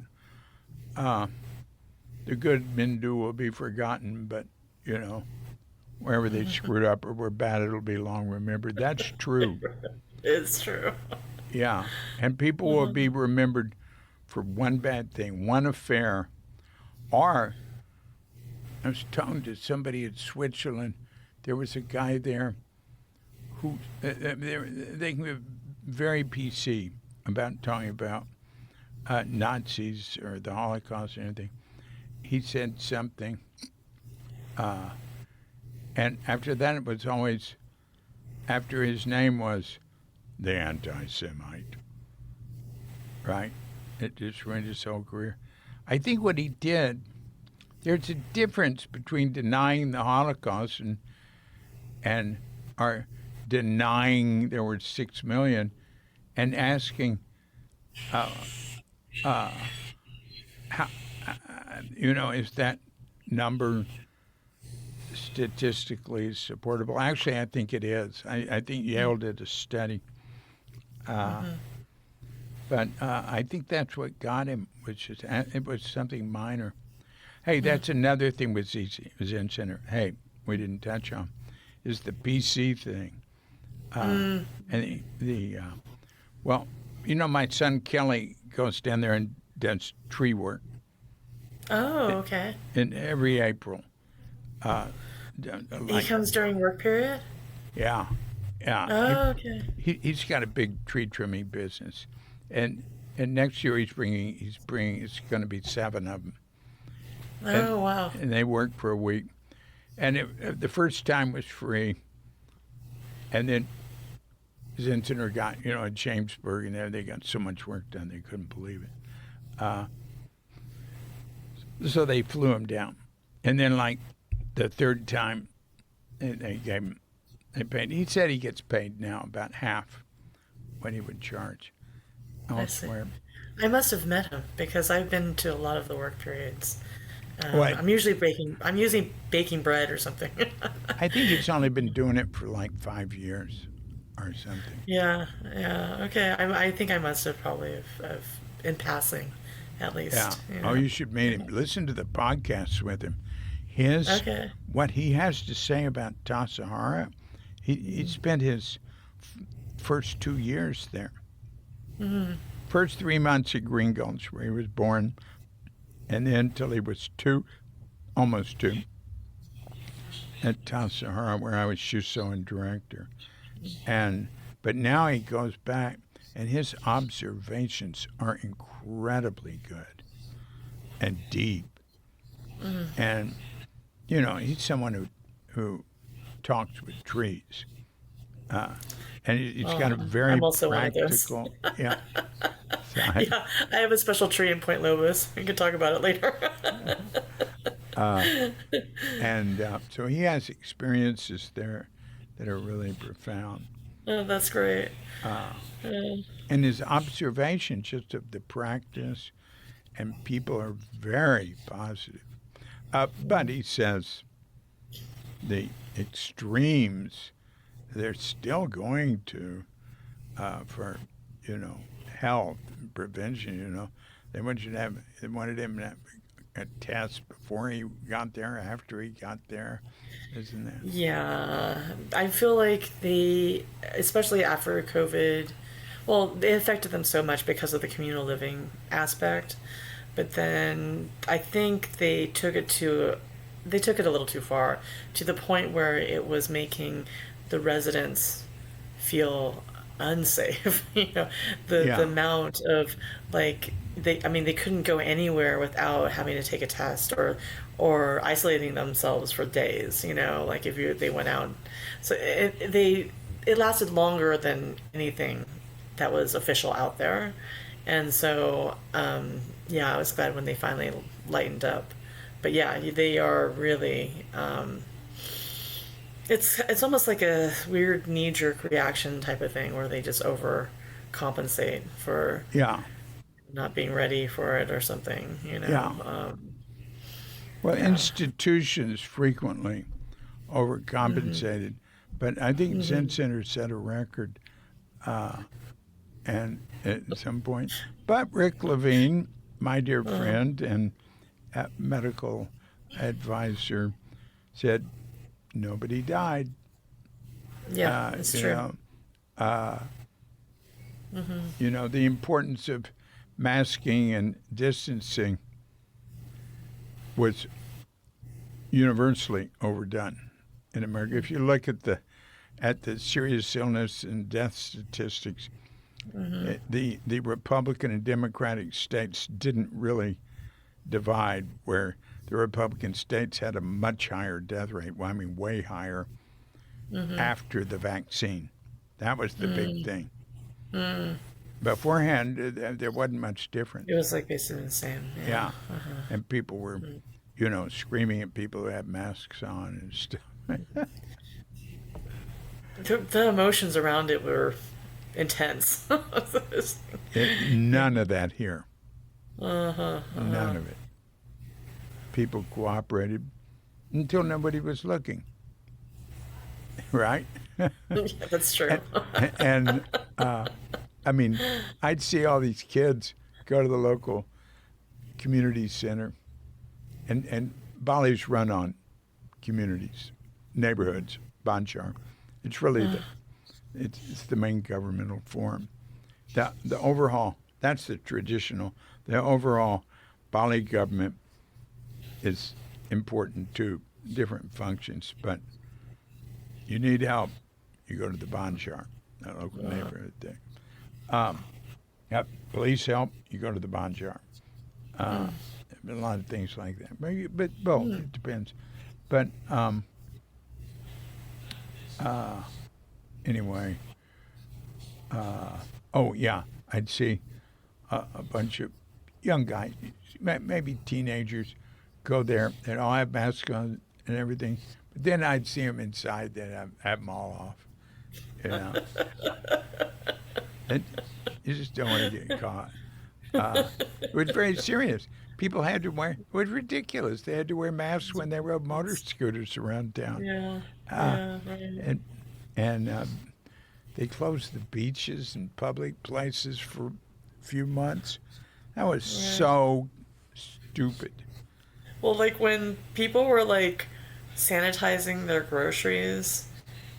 the good men do will be forgotten, but, you know, wherever they screwed up or were bad, it'll be long remembered. That's true. It's true. Yeah. And people will be remembered for one bad thing, one affair. Or, I was talking to somebody in Switzerland, there was a guy there who, they can be very PC about talking about Nazis or the Holocaust or anything. He said something, and after that it was always, after his name was the anti-Semite, right? It just ruined his whole career. I think what he did, there's a difference between denying the Holocaust and or denying there were 6 million and asking how, you know, is that number statistically supportable? Actually, I think it is. I think Yale did a study. But I think that's what got him, which is, it was something minor. Hey, that's another thing with Zen Center. Hey, we didn't touch on, is the PC thing. And well, you know, my son Kelly goes down there and does tree work. Oh, okay. In every April. He comes during work period? Yeah. Yeah. Oh, okay. He's got a big tree trimming business. And next year it's going to be 7 of them. Oh, wow. And they work for a week. And the first time was free. And then Zen Center got, you know, in Jamesburg, and there they got so much work done they couldn't believe it. So they flew him down. And then, like, the third time, they paid. He said he gets paid now about half what he would charge elsewhere. I must have met him because I've been to a lot of the work periods. What? I'm usually baking bread or something. I think he's only been doing it for like 5 years. or something. Yeah, yeah. Okay, I think I must have probably have in passing, at Yeah. least. Oh, you should meet him. Listen to the podcasts with him. His Okay. what he has to say about Tassajara. He spent his first 2 years there. First 3 months at Green Gulch, where he was born, and then till he was two, almost two, at Tassajara, where I was Shuso director. And but now he goes back, and his observations are incredibly good and deep. And he's someone who talks with trees, uh, and he's got a very I'm also one of those. practical. Yeah, so Yeah, I have a special tree in Point Lobos. We can talk about it later. uh, and so he has experiences there that are really profound. Oh, that's great. Uh, Uh, and his observation just of the practice, and people are very positive. But he says the extremes, they're still going to for health and prevention. They wanted him to have a test before he got there, after he got there, isn't that? yeah, I feel like especially after COVID, well, they affected them so much because of the communal living aspect. But then I think they took it a little too far, to the point where it was making the residents feel unsafe. The Yeah, amount of, like, I mean, they couldn't go anywhere without having to take a test, or isolating themselves for days. Like if they went out, so it lasted longer than anything that was official out there. And so, yeah, I was glad when they finally lightened up. But yeah, they are really. It's almost like a weird knee jerk reaction type of thing, where they just overcompensate for yeah, not being ready for it or something. yeah. Well, Yeah. institutions frequently overcompensated, but I think Zen Center set a record, uh, and at some point. But Rick Levine, my dear friend and medical advisor, said nobody died. Yeah, Uh, it's you true. know, uh, the importance of masking and distancing was universally overdone in America. If you look at the serious illness and death statistics, the Republican and Democratic states didn't really divide, where the Republican states had a much higher death rate. Well, I mean, way higher after the vaccine. That was the big thing. Beforehand, there wasn't much difference. It was like basically the same. Yeah. Yeah, and people were, screaming at people who had masks on and stuff. The emotions around it were intense. None of that here. Uh-huh. None of it. People cooperated until nobody was looking, right? Yeah, that's true. And I mean, I'd see all these kids go to the local community center, and Bali's run on communities, neighborhoods, Banchar. It's really it's the main governmental form. The overhaul, that's the traditional. The overall Bali government is important too, different functions. But you need help, you go to the Banchar, that local neighborhood thing. Yep, police help, you go to the Banchar. A lot of things like that. But both, it depends. But anyway, oh yeah, I'd see a bunch of young guys, maybe teenagers, go there. They'd all have masks on and everything. But then I'd see them inside. They'd have them all off. You know, and you just don't want to get caught. It was very serious. People had to wear. It was ridiculous. They had to wear masks when they rode motor scooters around town. Yeah. Uh, Yeah. Right. and and they closed the beaches and public places for a few months. That was Right. so stupid. Well, like when people were like sanitizing their groceries,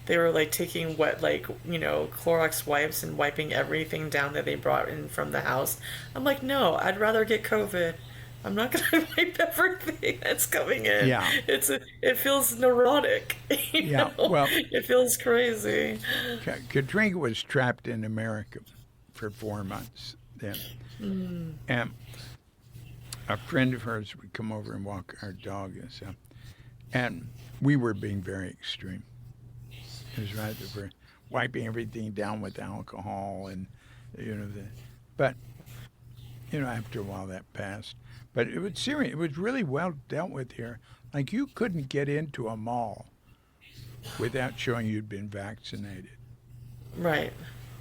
they were like taking wet, like, Clorox wipes and wiping everything down that they brought in from the house. I'm like, no, I'd rather get COVID. I'm not gonna wipe everything that's coming in. Yeah, It feels neurotic, yeah. Well, It feels crazy. Katrina was trapped in America for 4 months then. And a friend of hers would come over and walk our dog and stuff. And we were being very extreme. It was right that we're wiping everything down with alcohol and, but, after a while that passed. But it was serious. It was really well dealt with here. Like you couldn't get into a mall without showing you'd been vaccinated. Right.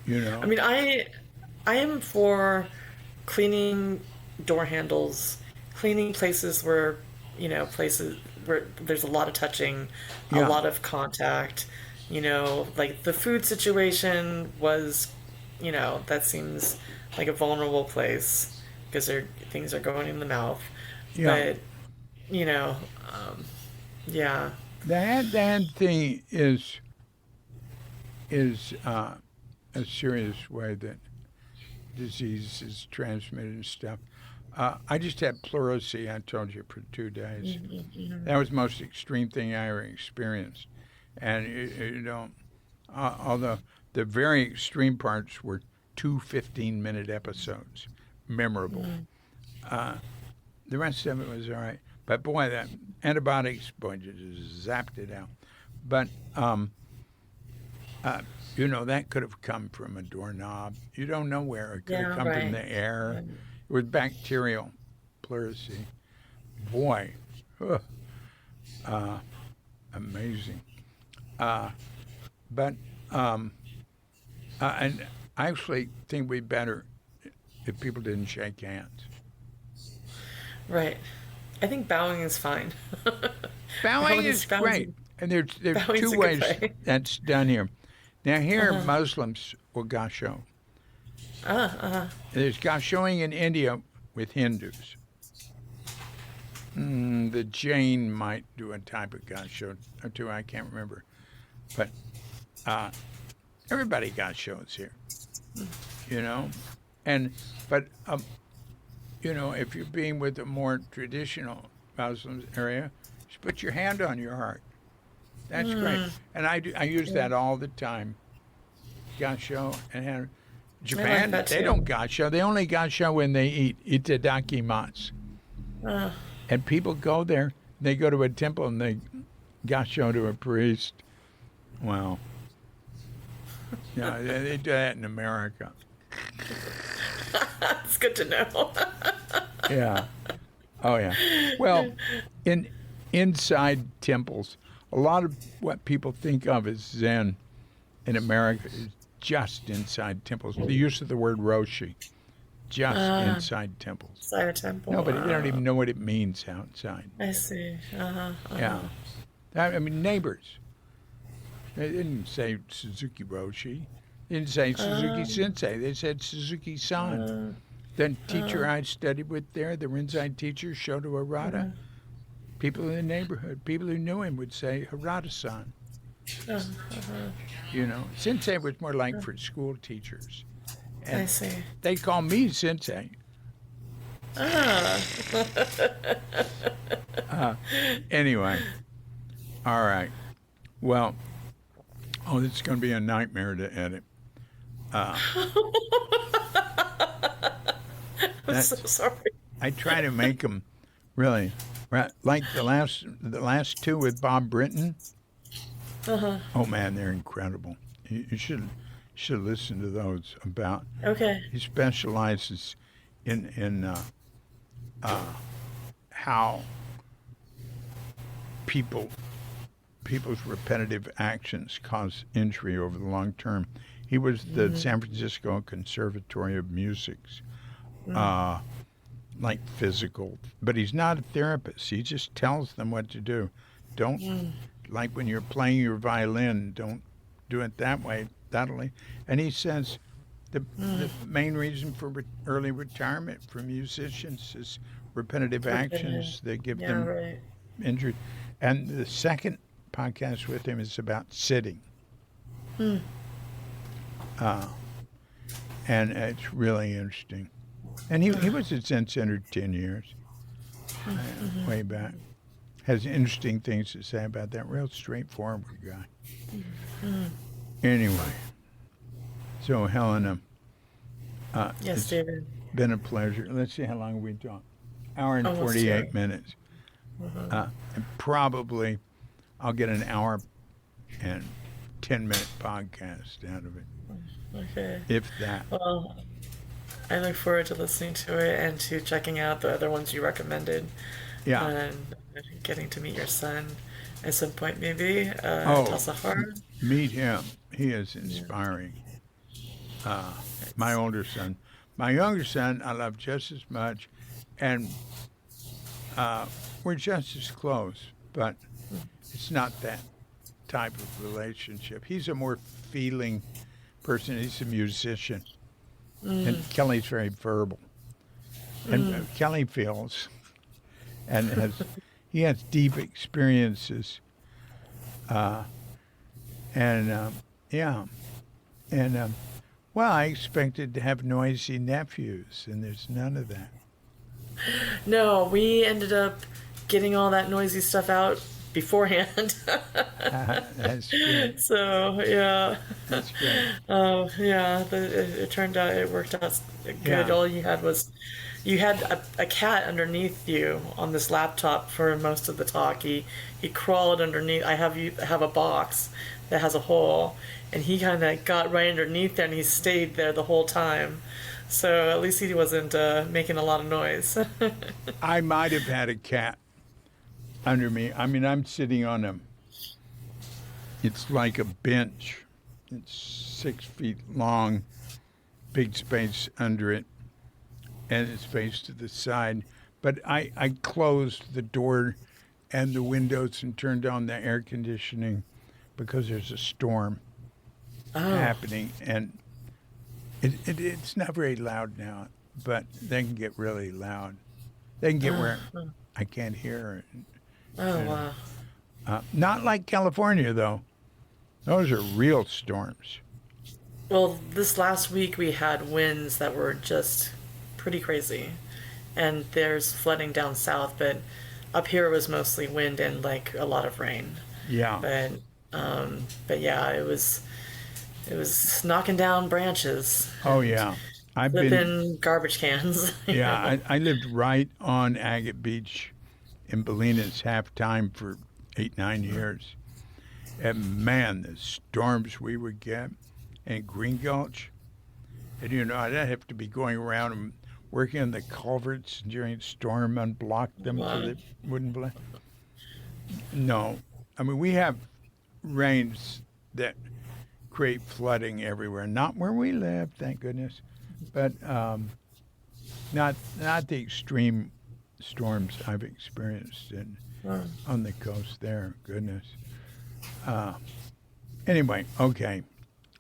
I You know? mean, I am for cleaning door handles, cleaning places where there's a lot of touching, a Yeah. lot of contact. Like the food situation was, that seems like a vulnerable place because things are going in the mouth. Yeah. But, you know, um, yeah, The hand thing is a serious way that disease is transmitted and stuff. I just had pleurisy, I told you, for 2 days. That was the most extreme thing I ever experienced. And, although the very extreme parts were two 15-minute episodes, memorable. The rest of it was all right. But boy, that antibiotics, boy, just zapped it out. But, that could have come from a doorknob. You don't know where. It could have yeah, come from right. the air. Um, It was bacterial pleurisy. Boy, ugh, amazing. Uh, but, and I actually think we'd better if people didn't shake hands. Right. I think bowing is fine. Bowing is Bowing's great. And there's bowing's two a good ways way. that's done here. Now, here, Muslims will gasho. There's gashoing in India with Hindus. The Jain might do a type of gasho or two, I can't remember. But uh, everybody gashos here, you know? And, but, if you're being with a more traditional Muslim area, just put your hand on your heart. That's great. And I use that all the time. Gasho and hand. I like Japan, that they too. don't gasho. They only gasho when they eat itadakimasu. Uh, And people go there, they go to a temple and they gasho to a priest. Well, yeah, they do that in America. it's good to know. Yeah. Oh, yeah. Well, inside temples, a lot of what people think of as Zen in America is just inside temples. The use of the word roshi, just inside temples. Side a temple. Nobody, they don't even know what it means outside. I see. Yeah. I mean, neighbors. They didn't say Suzuki Roshi. They didn't say Suzuki Sensei. They said Suzuki San. The teacher I studied with there, the Rinzai teacher, Shoto Harada, people in the neighborhood, people who knew him would say Harada-san. Sensei was more like for school teachers. I And see. they call me Sensei. Anyway, all right. Well, this is going to be a nightmare to edit. Uh, I'm so that's sorry. I try to make them really right, like the last two with Bob Britton. Oh man, they're incredible. You should listen to those about. Okay. He specializes in how people's repetitive actions cause injury over the long term. He was the San Francisco Conservatory of Music's like physical, but he's not a therapist. He just tells them what to do. Don't like when you're playing your violin. Don't do it that way. And he says the main reason for early retirement for musicians is repetitive actions that give Yeah, them right. injury. And the second podcast with him is about sitting. And it's really interesting. And he was at Zen Center 10 years, way back. Has interesting things to say about that. Real straightforward guy. Anyway, so Helena, Yes, it's David. been a pleasure. Let's see how long we talked. Hour and Almost 48 two. minutes. And probably I'll get an hour and 10-minute podcast out of it, Okay. if that. Well, I look forward to listening to it and to checking out the other ones you recommended Yeah. and getting to meet your son at some point, maybe. Oh, Tassajara. meet him. He is inspiring. My older son. My younger son, I love just as much, and we're just as close, but it's not that type of relationship. He's a more feeling person. He's a musician, and Kelly's very verbal. And Kelly feels, and he has deep experiences, yeah, and well, I expected to have noisy nephews, and there's none of that. No, we ended up getting all that noisy stuff out beforehand. That's good. So, yeah. That's good. Yeah, it turned out it worked out good. Yeah. All you had was you had a cat underneath you on this laptop for most of the talk. He crawled underneath. I have a box that has a hole, and he kind of got right underneath there, and he stayed there the whole time. So at least he wasn't making a lot of noise. I might have had a cat under me. I mean, I'm sitting on it's like a bench. It's 6 feet long, big space under it, and it's faced to the side. But I closed the door and the windows and turned on the air conditioning because there's a storm happening. And it's not very loud now, but they can get really loud. They can get where I can't hear it. Oh, wow. Not like California, though. Those are real storms. Well, this last week we had winds that were just pretty crazy. And there's flooding down south, but up here it was mostly wind and like a lot of rain. Yeah. But yeah, it was knocking down branches, Oh, yeah. I've been, flipping garbage cans. yeah, I lived right on Agate Beach in Bolinas half-time for 8, 9 years. And man, the storms we would get in Green Gulch. And I'd have to be going around and working on the culverts during storm, unblock them so Wow. they wouldn't blow. No. I mean, we have rains that create flooding everywhere. Not where we live, thank goodness, but not the extreme storms I've experienced on the coast there. Goodness. Anyway, okay.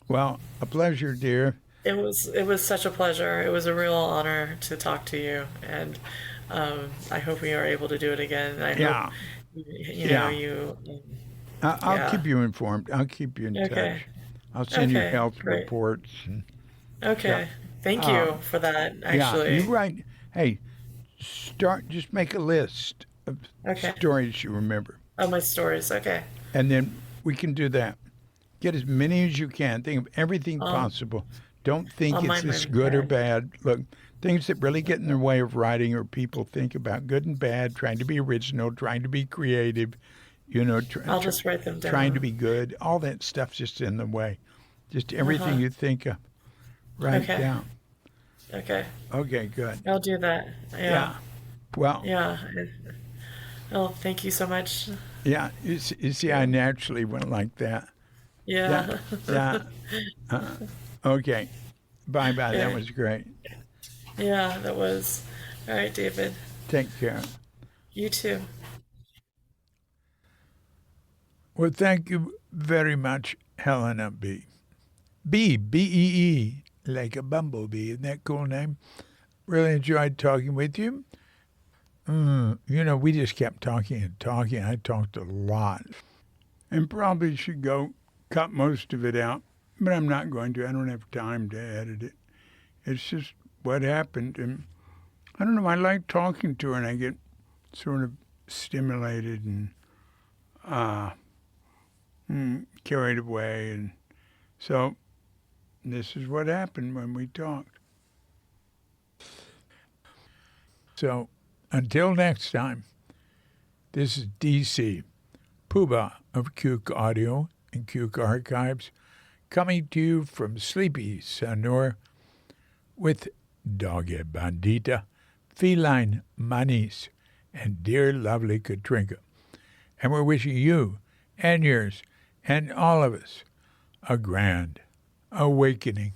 Well, a pleasure, dear. It was such a pleasure. It was a real honor to talk to you, and I hope we are able to do it again. And I Yeah, hope you know yeah. you. I'll Yeah. keep you informed. I'll keep you in Okay. touch. I'll send you Okay. health Great. reports. And, Okay. Thank uh, you for that. yeah, Actually. you write. Hey, just make a list of Okay. stories you remember, Oh, my stories. Okay. and then we can do that. Get as many as you can. Think of everything possible. Don't think I'll it's mind this my good or bad. bad. Look, things that really get in the way of writing or people think about good and bad, trying to be original, trying to be creative, I'll just write them trying to down. be good. All that stuff's just in the way. Just everything you think of, write Okay. down. Okay. Okay, good. I'll do that. Yeah. Yeah. Well, Yeah. Well, thank you so much. yeah. You see, I naturally went like that. Yeah. Yeah. Yeah. Okay. Bye-bye. That Okay. was great. Yeah, that was. All right, David. Take care. You too. Well, thank you very much, Helena Bee. Bee, B-E-E, like a bumblebee. Isn't that a cool name? Really enjoyed talking with you. We just kept talking and talking. I talked a lot. And probably should go cut most of it out, but I'm not going to. I don't have time to edit it. It's just what happened. And I don't know, I like talking to her, and I get sort of stimulated and carried away. And so this is what happened when we talked. So until next time, this is DC, Puba of Cuke Audio and Cuke Archives, coming to you from sleepy Sanur with Dogge Bandita, Feline Manis, and dear lovely Katrinka. And we're wishing you and yours and all of us a grand awakening.